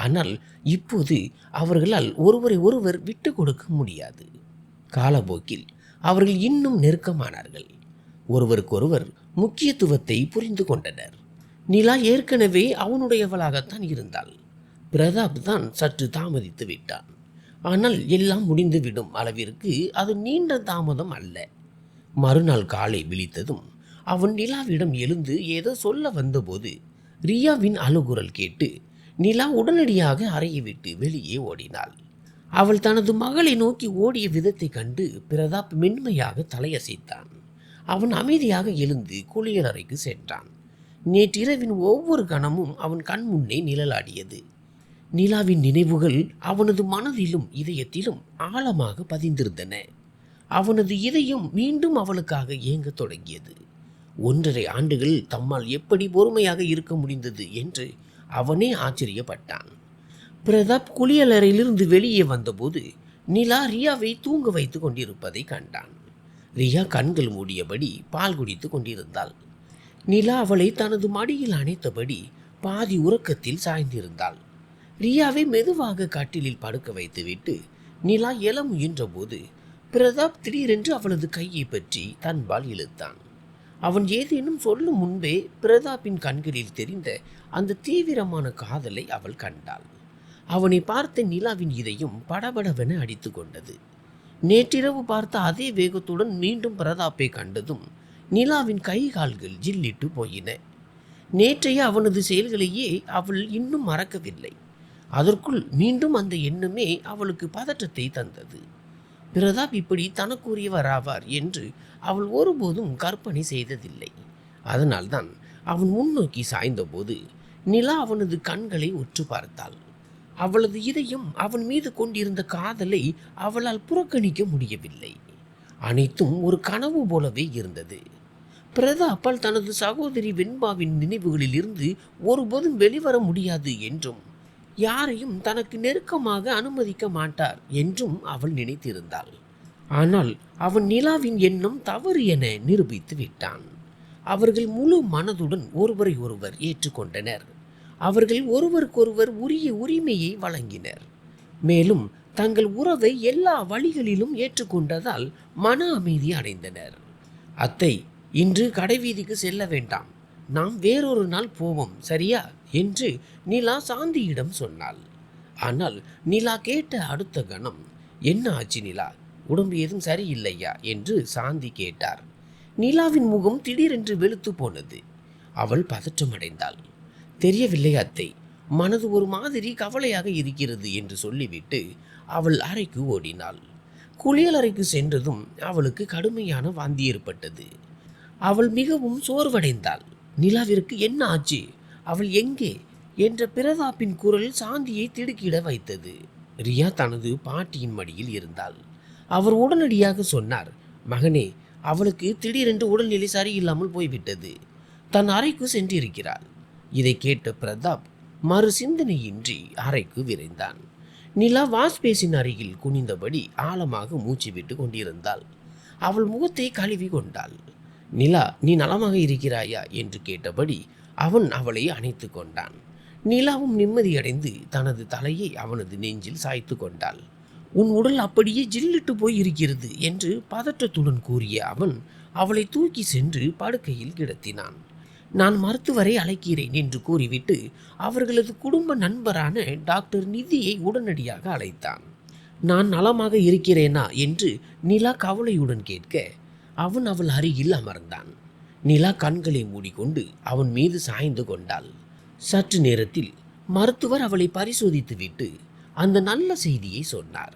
ஆனால் இப்போது அவர்களால் ஒருவரை ஒருவர் விட்டு கொடுக்க முடியாது. காலப்போக்கில் அவர்கள் இன்னும் நெருக்கமானார்கள். ஒருவருக்கொருவர் முக்கியத்துவத்தை புரிந்து கொண்டனர். நிலா ஏற்கனவே அவனுடையவளாகத்தான் இருந்தாள். பிரதாப் தான் சற்று தாமதித்து விட்டான். ஆனால் எல்லாம் முடிந்துவிடும் அளவிற்கு அது நீண்ட தாமதம் அல்ல. மறுநாள் காலை விழித்ததும் அவன் நிலாவிடம் எழுந்து ஏதோ சொல்ல வந்தபோது ரியாவின் அழுகுரல் கேட்டு நிலா உடனடியாக அறையை விட்டு வெளியே ஓடினாள். அவள் தனது மகளை நோக்கி ஓடிய விதத்தை கண்டு பிரதாப் மென்மையாக தலையசைத்தான். அவன் அமைதியாக எழுந்து குளியலறைக்கு சென்றான். நேற்றிரவின் ஒவ்வொரு கணமும் அவன் கண் முன்னே நிழலாடியது. நிலாவின் நினைவுகள் அவனது மனதிலும் இதயத்திலும் ஆழமாக பதிந்திருந்தன. அவனது இதயம் மீண்டும் அவளுக்காக ஏங்கத் தொடங்கியது. 1.5 ஆண்டுகள் தம்மால் எப்படி பொறுமையாக இருக்க முடிந்தது என்று அவனே ஆச்சரியப்பட்டான். பிரதாப் குளியலறையிலிருந்து வெளியே வந்தபோது நிலா ரியாவை தூங்க வைத்து கொண்டிருப்பதை கண்டான். ரியா கண்கள் மூடியபடி பால் குடித்து கொண்டிருந்தாள். நிலா அவளை தனது மடியில் அணைத்தபடி பாதி உறக்கத்தில் சாய்ந்திருந்தாள். ரியாவை மெதுவாக கட்டிலில் படுக்க வைத்துவிட்டு நிலா எழ முயன்றபோது பிரதாப் திடீரென்று அவளது கையை பற்றி தன்பால் இழுத்தான். அவன் ஏதேனும் சொல்லும் முன்பே பிரதாப்பின் கண்களில் தெரிந்த அந்த தீவிரமான காதலை அவள் கண்டாள். அவனை பார்த்த நிலாவின் இதயம் படபடவென அடித்து கொண்டது. நேற்றிரவு பார்த்த அதே வேகத்துடன் மீண்டும் பிரதாப்பை கண்டதும் நிலாவின் கை கால்கள் ஜில்லிட்டு போயின. நேற்றைய அவனது செயல்களையே அவள் இன்னும் மறக்கவில்லை. அதற்குள் மீண்டும் அந்த எண்ணமே அவளுக்கு பதற்றத்தை தந்தது. பிரதாப் இப்படி தனக்குரியவராவார் என்று அவள் ஒருபோதும் கற்பனை செய்ததில்லை. அதனால்தான் அவன் முன்னோக்கி சாய்ந்தபோது நிலா அவனது கண்களை உற்று பார்த்தாள். அவளது இதயம் அவன் மீது கொண்டிருந்த காதலை அவளால் புறக்கணிக்க முடியவில்லை. அனைத்தும் ஒரு கனவு போலவே இருந்தது. பிரதாப்பால் தனது சகோதரி வெண்பாவின் நினைவுகளில் இருந்து ஒருபோதும் வெளிவர முடியாது என்றும் யாரையும் தனக்கு நெருக்கமாக அனுமதிக்க மாட்டார் என்றும் அவள் நினைத்திருந்தாள். ஆனால் அவன் நிலாவின் எண்ணம் தவறு என நிரூபித்து விட்டான். அவர்கள் முழு மனதுடன் ஒருவரை ஒருவர் ஏற்றுக்கொண்டனர். அவர்கள் ஒருவருக்கொருவர் உரிய உரிமையை வழங்கினர். மேலும் தங்கள் உறவை எல்லா வழிகளிலும் ஏற்றுக்கொண்டதால் மன அமைதி அடைந்தனர். அத்தை, இன்று கடைவீதிக்கு செல்ல வேண்டாம், நாம் வேறொரு நாள் போவோம், சரியா என்று நிலா சாந்தியிடம் சொன்னாள். ஆனால் நிலா கேட்ட அடுத்த கணம், என்ன ஆச்சு நிலா, உடம்பு ஏதும் சரியில்லையா என்று சாந்தி கேட்டார். நிலாவின் முகம் திடீரென்று வெளுத்து போனது. அவள் பதற்றமடைந்தாள். தெரியவில்லை அத்தை, மனது ஒரு மாதிரி கவலையாக இருக்கிறது என்று சொல்லிவிட்டு அவள் அறைக்கு ஓடினாள். குளியலறைக்கு சென்றதும் அவளுக்கு கடுமையான வாந்தி ஏற்பட்டது. அவள் மிகவும் சோர்வடைந்தாள். நிலாவிற்கு என்ன ஆச்சு, அவள் எங்கே என்ற பிரதாப்பின் குரல் சாந்தியை திடுக்கிட வைத்தது. ரியா தனது பாட்டியின் மடியில் இருந்தாள். அவர் உடனடியாக சொன்னார், மகனே, அவளுக்கு திடீரென்று உடல்நிலை சரியில்லாமல் போய்விட்டது, தன் அறைக்கு சென்றிருக்கிறாள். இதை கேட்ட பிரதாப் மறு சிந்தனையின்றி அறைக்கு விரைந்தான். நிலா வாஷ்பேசின் அருகில் குனிந்தபடி ஆழமாக மூச்சு விட்டு கொண்டிருந்தாள். அவள் முகத்தை கழுவி கொண்டாள். நிலா, நீ நலமாக இருக்கிறாயா என்று கேட்டபடி அவன் அவளை அணைத்து கொண்டான். நிலாவும் நிம்மதியடைந்து தனது தலையை அவனது நெஞ்சில் சாய்த்து கொண்டாள். உன் உடல் அப்படியே ஜில்லிட்டு போய் இருக்கிறது என்று பதற்றத்துடன் கூறிய அவன் அவளை தூக்கி சென்று படுக்கையில் கிடத்தினான். நான் மருத்துவரை அழைக்கிறேன் என்று கூறிவிட்டு அவர்களது குடும்ப நண்பரான டாக்டர் நிதியை உடனடியாக அழைத்தான். நான் நலமாக இருக்கிறேனா என்று நிலா கவலையுடன் கேட்க அவன் அவள் அருகில் அமர்ந்தான். நிலா கண்களை மூடிக்கொண்டு அவன் மீது சாய்ந்து கொண்டாள். சற்று நேரத்தில் மருத்துவர் அவளை பரிசோதித்துவிட்டு அந்த நல்ல செய்தியை சொன்னார்.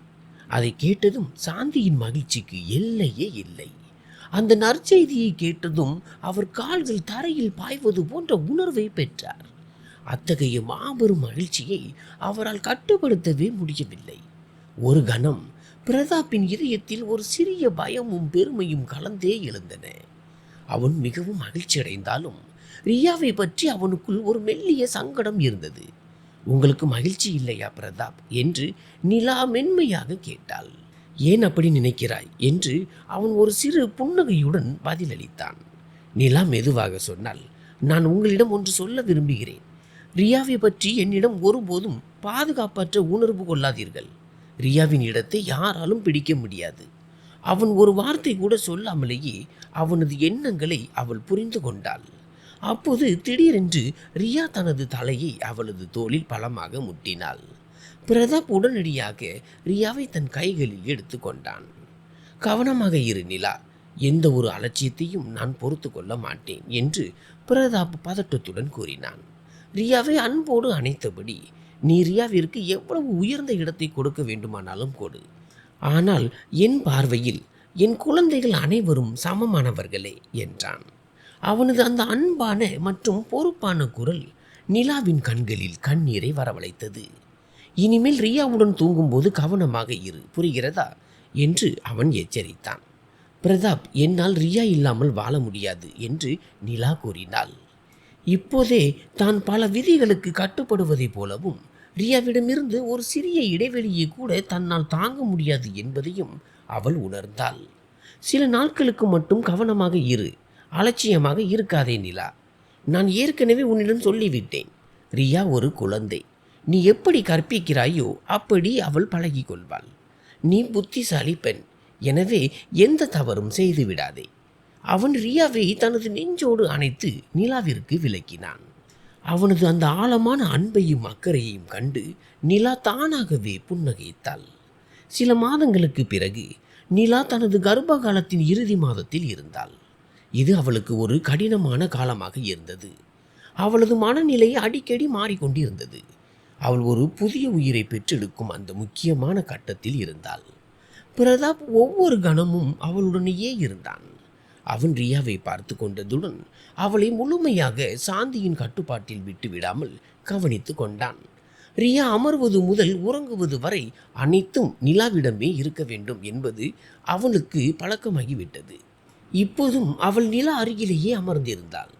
அதை கேட்டதும் சாந்தியின் மகிழ்ச்சிக்கு எல்லையே இல்லை. அந்த நற்செய்தியை கேட்டதும் அவர் கால்கள் தரையில் பாய்வது போன்ற உணர்வை பெற்றார். அத்தகைய மாபெரும் மகிழ்ச்சியை அவரால் கட்டுப்படுத்தவே முடியவில்லை. ஒரு கணம் பிரதாப்பின் இதயத்தில் ஒரு சிறிய பயமும் பெருமையும் கலந்தே எழுந்தன. அவன் மிகவும் மகிழ்ச்சி அடைந்தாலும் ரியாவை பற்றி அவனுக்குள் ஒரு மெல்லிய சங்கடம் இருந்தது. உங்களுக்கு மகிழ்ச்சி இல்லையா பிரதாப் என்று நிலா மென்மையாக கேட்டாள். ஏன் அப்படி நினைக்கிறாய் என்று அவன் ஒரு சிறு புன்னகையுடன் பதிலளித்தான். நிலா மெதுவாக சொன்னாள், நான் உங்களிடம் ஒன்று சொல்ல விரும்புகிறேன். ரியாவை பற்றி என்னிடம் ஒருபோதும் பாதுகாப்பற்ற உணர்வு கொள்ளாதீர்கள். ரியாவின் இடத்தை யாராலும் பிடிக்க முடியாது. அவன் ஒரு வார்த்தை கூட சொல்லாமலேயே அவனது எண்ணங்களை அவள் புரிந்து கொண்டாள். அப்போது திடீரென்று ரியா தனது தலையை அவளது தோளில் பலமாக முட்டினாள். பிரதாப் உடனடியாக ரியாவை தன் கைகளில் எடுத்து கொண்டான். கவனமாக இரு நிலா, எந்த ஒரு அலட்சியத்தையும் நான் பொறுத்து கொள்ள மாட்டேன் என்று பிரதாப் பதட்டத்துடன் கூறினான். ரியாவை அன்போடு அணைத்தபடி, நீ ரியாவிற்கு எவ்வளவு உயர்ந்த இடத்தை கொடுக்க வேண்டுமானாலும் கொடு, ஆனால் என் பார்வையில் என் குழந்தைகள் அனைவரும் சமமானவர்களே என்றான். அவனது அந்த அன்பான மற்றும் பொறுப்பான குரல் நிலாவின் கண்களில் கண்ணீரை வரவழைத்தது. இனிமேல் ரியாவுடன் தூங்கும்போது கவனமாக இரு, புரிகிறதா என்று அவன் எச்சரித்தான். பிரதாப், என்னால் ரியா இல்லாமல் வாழ முடியாது என்று நிலா கூறினாள். இப்போதே தான் பல விதிகளுக்கு கட்டுப்படுவதைப் போலவும் ரியாவிடமிருந்து ஒரு சிறிய இடைவெளியை கூட தன்னால் தாங்க முடியாது என்பதையும் அவள் உணர்ந்தாள். சில நாட்களுக்கு மட்டும் கவனமாக இரு, அலட்சியமாக இருக்காதே நிலா. நான் ஏற்கனவே உன்னிடம் சொல்லிவிட்டேன், ரியா ஒரு குழந்தை. நீ எப்படி கற்பிக்கிறாயோ அப்படி அவள் பழகி கொள்வாள். நீ புத்திசாலி பெண், எனவே எந்த தவறும் செய்து விடாதே. அவன் ரியாவை தனது நெஞ்சோடு அணைத்து நிலாவிற்கு விளக்கினான். அவனது அந்த ஆழமான அன்பையும் அக்கறையையும் கண்டு நிலா தானாகவே புன்னகைத்தாள். சில மாதங்களுக்கு பிறகு நிலா தனது கர்ப்ப காலத்தின் இறுதி மாதத்தில் இருந்தாள். இது அவளுக்கு ஒரு கடினமான காலமாக இருந்தது. அவளது மனநிலை அடிக்கடி மாறிக்கொண்டிருந்தது. அவள் ஒரு புதிய உயிரை பெற்றெடுக்கும் அந்த முக்கியமான கட்டத்தில் இருந்தாள். பிரதாப் ஒவ்வொரு கணமும் அவளுடனேயே இருந்தான். அவன் ரியாவை பார்த்து கொண்டதுடன் அவளை முழுமையாக சாந்தியின் கட்டுப்பாட்டில் விட்டுவிடாமல் கவனித்து கொண்டான். ரியா அமர்வது முதல் உறங்குவது வரை அனைத்தும் நிலாவிடமே இருக்க வேண்டும் என்பது அவனுக்கு பழக்கமாகிவிட்டது. இப்போதும் அவள் நிலா அருகிலேயே அமர்ந்திருந்தாள்.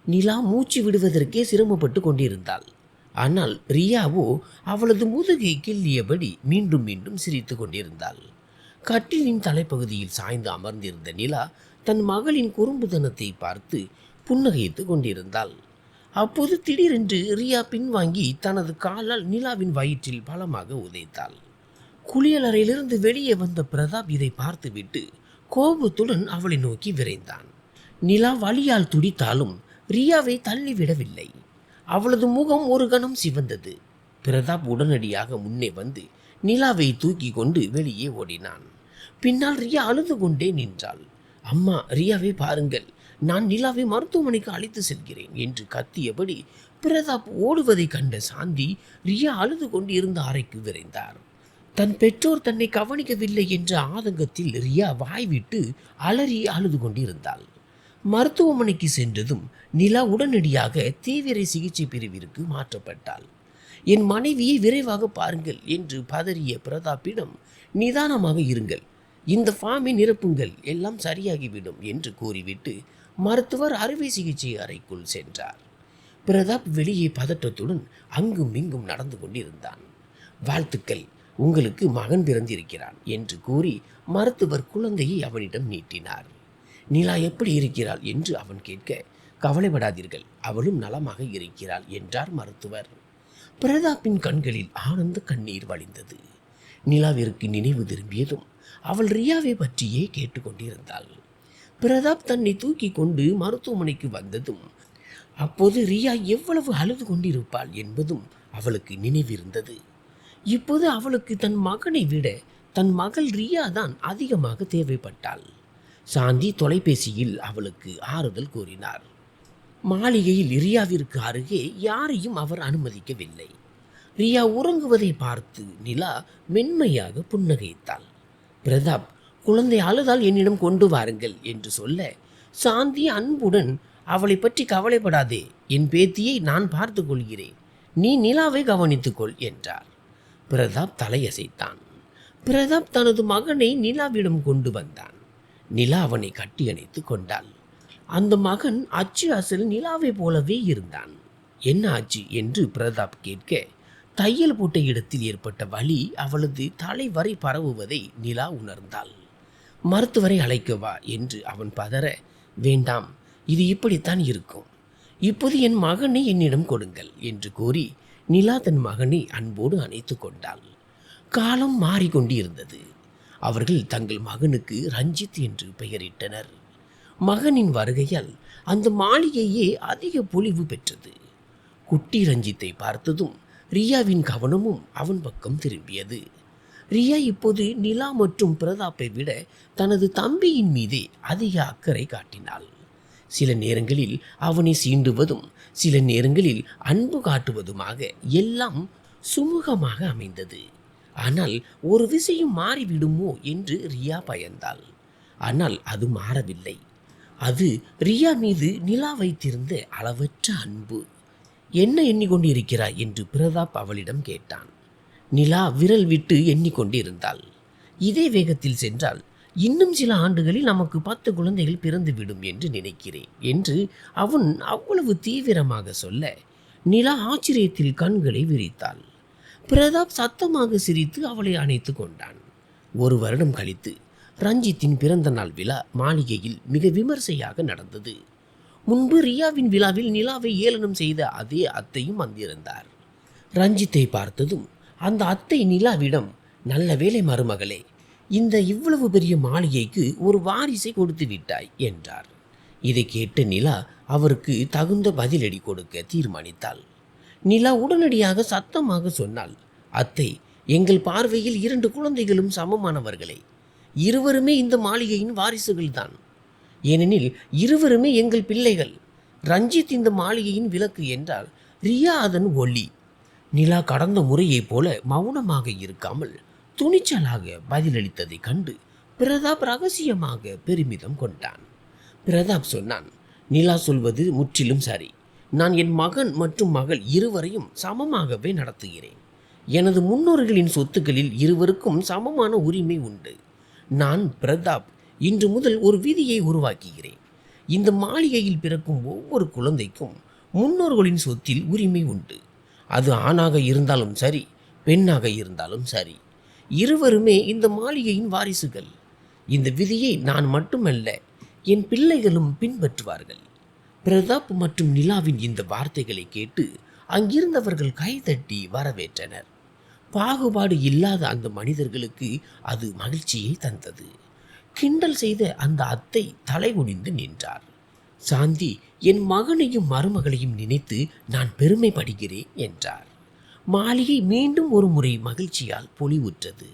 நிலா மூச்சு விடுவதற்கே சிரமப்பட்டு கொண்டிருந்தாள். ஆனால் ரியாவோ அவளது முதுகை கிள்ளியபடி மீண்டும் மீண்டும் சிரித்து கொண்டிருந்தாள். கட்டிலின் தலைப்பகுதியில் சாய்ந்து அமர்ந்திருந்த நிலா தன் மகளின் குறும்புதனத்தை பார்த்து புன்னகைத்து கொண்டிருந்தாள். அப்போது திடீரென்று ரியா பின்வாங்கி தனது காலால் நிலாவின் வயிற்றில் பலமாக உதைத்தாள். குளியலறையிலிருந்து வெளியே வந்த பிரதாப் இதை பார்த்துவிட்டு கோபத்துடன் அவளை நோக்கி விரைந்தான். நிலா வலியால் துடித்தாலும் ரியாவை தள்ளிவிடவில்லை. அவளது முகம் ஒரு கணம் சிவந்தது. பிரதாப் உடனடியாக முன்னே வந்து நிலாவை தூக்கி கொண்டு வெளியே ஓடினான். பின்னால் ரியா அழுது கொண்டே நின்றாள். அம்மா, ரியாவை பாருங்கள், நான் நிலாவை மருத்துவமனைக்கு அழைத்து செல்கிறேன் என்று கத்தியபடி பிரதாப் ஓடுவதை கண்ட சாந்தி ரியா அழுது கொண்டு இருந்த அறைக்கு விரைந்தார். தன் பெற்றோர் தன்னை கவனிக்கவில்லை என்ற ஆதங்கத்தில் ரியா வாய்விட்டு அலறி அழுது கொண்டிருந்தாள். மருத்துவமனைக்கு சென்றதும் நிலா உடனடியாக தீவிர சிகிச்சை பிரிவிற்கு மாற்றப்பட்டாள். என் மனைவியை விரைவாக பாருங்கள் என்று பதறிய பிரதாப்பிடம், நிதானமாக இருங்கள், இந்த ஃபார்மை நிரப்புங்கள், எல்லாம் சரியாகிவிடும் என்று கூறிவிட்டு மருத்துவர் அறுவை சிகிச்சை அறைக்குள் சென்றார். பிரதாப் வெளியே பதற்றத்துடன் அங்கும் இங்கும் நடந்து கொண்டிருந்தான். வாழ்த்துக்கள், உங்களுக்கு மகன் பிறந்திருக்கிறான் என்று கூறி மருத்துவர் குழந்தையை அவனிடம் நீட்டினார். நிலா எப்படி இருக்கிறாள் என்று அவன் கேட்க, கவலைப்படாதீர்கள், அவளும் நலமாக இருக்கிறாள் என்றார் மருத்துவர். பிரதாப்பின் கண்களில் ஆனந்த கண்ணீர் வழிந்தது. நிலாவிற்கு நினைவு திரும்பியதும் அவள் ரியாவை பற்றியே கேட்டுக்கொண்டிருந்தாள். பிரதாப் தன்னை தூக்கி கொண்டு மருத்துவமனைக்கு வந்ததும் அப்போது ரியா எவ்வளவு அழுது கொண்டிருப்பாள் என்பதும் அவளுக்கு நினைவிருந்தது. இப்போது அவளுக்கு தன் மகனை விட தன் மகள் ரியா தான் அதிகமாக தேவைப்பட்டாள். சாந்தி தொலைபேசியில் அவளுக்கு ஆறுதல் கூறினார். மாளிகையில் ரியாவிற்கு அருகே யாரையும் அவர் அனுமதிக்கவில்லை. ரியா உறங்குவதை பார்த்து நிலா மென்மையாக புன்னகைத்தாள். பிரதாப், குழந்தை அழுதால் என்னிடம் கொண்டு வாருங்கள் என்று சொல்ல, சாந்தி அன்புடன், அவளை பற்றி கவலைப்படாதே, என் பேத்தியை நான் பார்த்து கொள்கிறேன், நீ நிலாவை கவனித்துக்கொள் என்றார். பிரதாப் தலையசைத்தான். பிரதாப் தனது மகனை நிலாவிடம் கொண்டு வந்தான். நிலா அவனை கட்டி அணைத்து கொண்டாள். அந்த மகன் அச்சு அசல் நிலாவை போலவே இருந்தான். என்ன ஆச்சு என்று பிரதாப் கேட்க, தையல் போட்ட இடத்தில் ஏற்பட்ட வலி அவளது தலை வரை பரவுவதை நிலா உணர்ந்தாள். மருத்துவரை அழைக்கவா என்று அவன் பதற, வேண்டாம், இது இப்படித்தான் இருக்கும், இப்போது என் மகனை என்னிடம் கொடுங்கள் என்று கூறி நிலா தன் மகனை அன்போடு அணைத்து கொண்டாள். காலம் மாறிக்கொண்டிருந்தது. அவர்கள் தங்கள் மகனுக்கு ரஞ்சித் என்று பெயரிட்டனர். மகனின் வருகையால் அந்த மாளிகையே அதிக பொலிவு பெற்றது. குட்டி ரஞ்சித்தை பார்த்ததும் ரியாவின் கவனமும் அவன் பக்கம் திரும்பியது. ரியா இப்போது நிலா மற்றும் பிரதாப்பை விட தனது தம்பியின் மீதே அதிக அக்கறை காட்டினாள். சில நேரங்களில் அவனை சீண்டுவதும் சில நேரங்களில் அன்பு காட்டுவதுமாக எல்லாம் சுமூகமாக அமைந்தது. ஆனால் ஒரு விஷயம் மாறிவிடுமோ என்று ரியா பயந்தாள். ஆனால் அது மாறவில்லை. அது ரியா மீது நிலா வைத்திருந்த அளவற்ற அன்பு. என்ன எண்ணிக்கொண்டிருக்கிறாய் என்று பிரதாப் அவளிடம் கேட்டான். நிலா விரல் விட்டு எண்ணிக்கொண்டிருந்தாள். இதே வேகத்தில் சென்றால் இன்னும் சில ஆண்டுகளில் நமக்கு 10 குழந்தைகள் பிறந்துவிடும் என்று நினைக்கிறேன் என்று அவன் அவ்வளவு தீவிரமாக சொல்ல நிலா ஆச்சரியத்தில் கண்களை விரித்தாள். பிரதாப் சத்தமாக சிரித்து அவளை அணைத்து கொண்டான். 1 வருடம் கழித்து ரஞ்சித்தின் பிறந்த நாள் விழா மாளிகையில் மிக விமர்சையாக நடந்தது. முன்பு ரியாவின் விழாவில் நிலாவை ஏளனம் செய்த அதே அத்தையும் வந்திருந்தார். ரஞ்சித்தை பார்த்ததும் அந்த அத்தை நிலாவிடம், நல்ல வேலை மருமகளே, இந்த இவ்வளவு பெரிய மாளிகைக்கு ஒரு வாரிசை கொடுத்து விட்டாய் என்றார். இதை கேட்ட நிலா அவருக்கு தகுந்த பதிலடி கொடுக்க தீர்மானித்தாள். நிலா உடனடியாக சத்தமாக சொன்னாள், அத்தை, எங்கள் பார்வையில் 2 குழந்தைகளும் சமமானவர்களே. இருவருமே இந்த மாளிகையின் வாரிசுகள்தான். ஏனெனில் இருவருமே எங்கள் பிள்ளைகள். ரஞ்சித் இந்த மாளிகையின் விளக்கு என்றால் ரியா அதன் ஒளி. நிலா கடந்த முறையைப் போல மௌனமாக இருக்காமல் துணிச்சலாக பதிலளித்ததை கண்டு பிரதாப் ரகசியமாக பெருமிதம் கொண்டான். பிரதாப் சொன்னான், நிலா சொல்வது முற்றிலும் சரி. நான் என் மகன் மற்றும் மகள் இருவரையும் சமமாகவே நடத்துகிறேன். எனது முன்னோர்களின் சொத்துக்களில் இருவருக்கும் சமமான உரிமை உண்டு. நான் பிரதாப் இன்று முதல் ஒரு விதியை உருவாக்குகிறேன். இந்த மாளிகையில் பிறக்கும் ஒவ்வொரு குழந்தைக்கும் முன்னோர்களின் சொத்தில் உரிமை உண்டு. அது ஆணாக இருந்தாலும் சரி, பெண்ணாக இருந்தாலும் சரி, இருவருமே இந்த மாளிகையின் வாரிசுகள். இந்த விதியை நான் மட்டுமல்ல, என் பிள்ளைகளும் பின்பற்றுவார்கள். பிரதாப் மற்றும் நிலாவின் இந்த வார்த்தைகளை கேட்டு அங்கிருந்தவர்கள் கைதட்டி வரவேற்றனர். பாகுபாடு இல்லாத அந்த மனிதர்களுக்கு அது மகிழ்ச்சியை தந்தது. கிண்டல் செய்த அந்த அத்தை தலைகுனிந்து நின்றார். சாந்தி, என் மகனையும் மருமகளையும் நினைத்து நான் பெருமைப்படுகிறேன் என்றார். மாளிகை மீண்டும் ஒரு முறை மகிழ்ச்சியால் பொலிவுற்றது.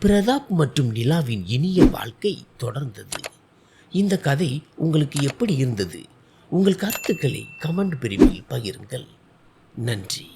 பிரதாப் மற்றும் நிலாவின் இனிய வாழ்க்கை தொடர்ந்தது. இந்த கதை உங்களுக்கு எப்படி இருந்தது? உங்கள் கருத்துக்களை கமெண்ட் பிரிவில் பகிருங்கள். நன்றி.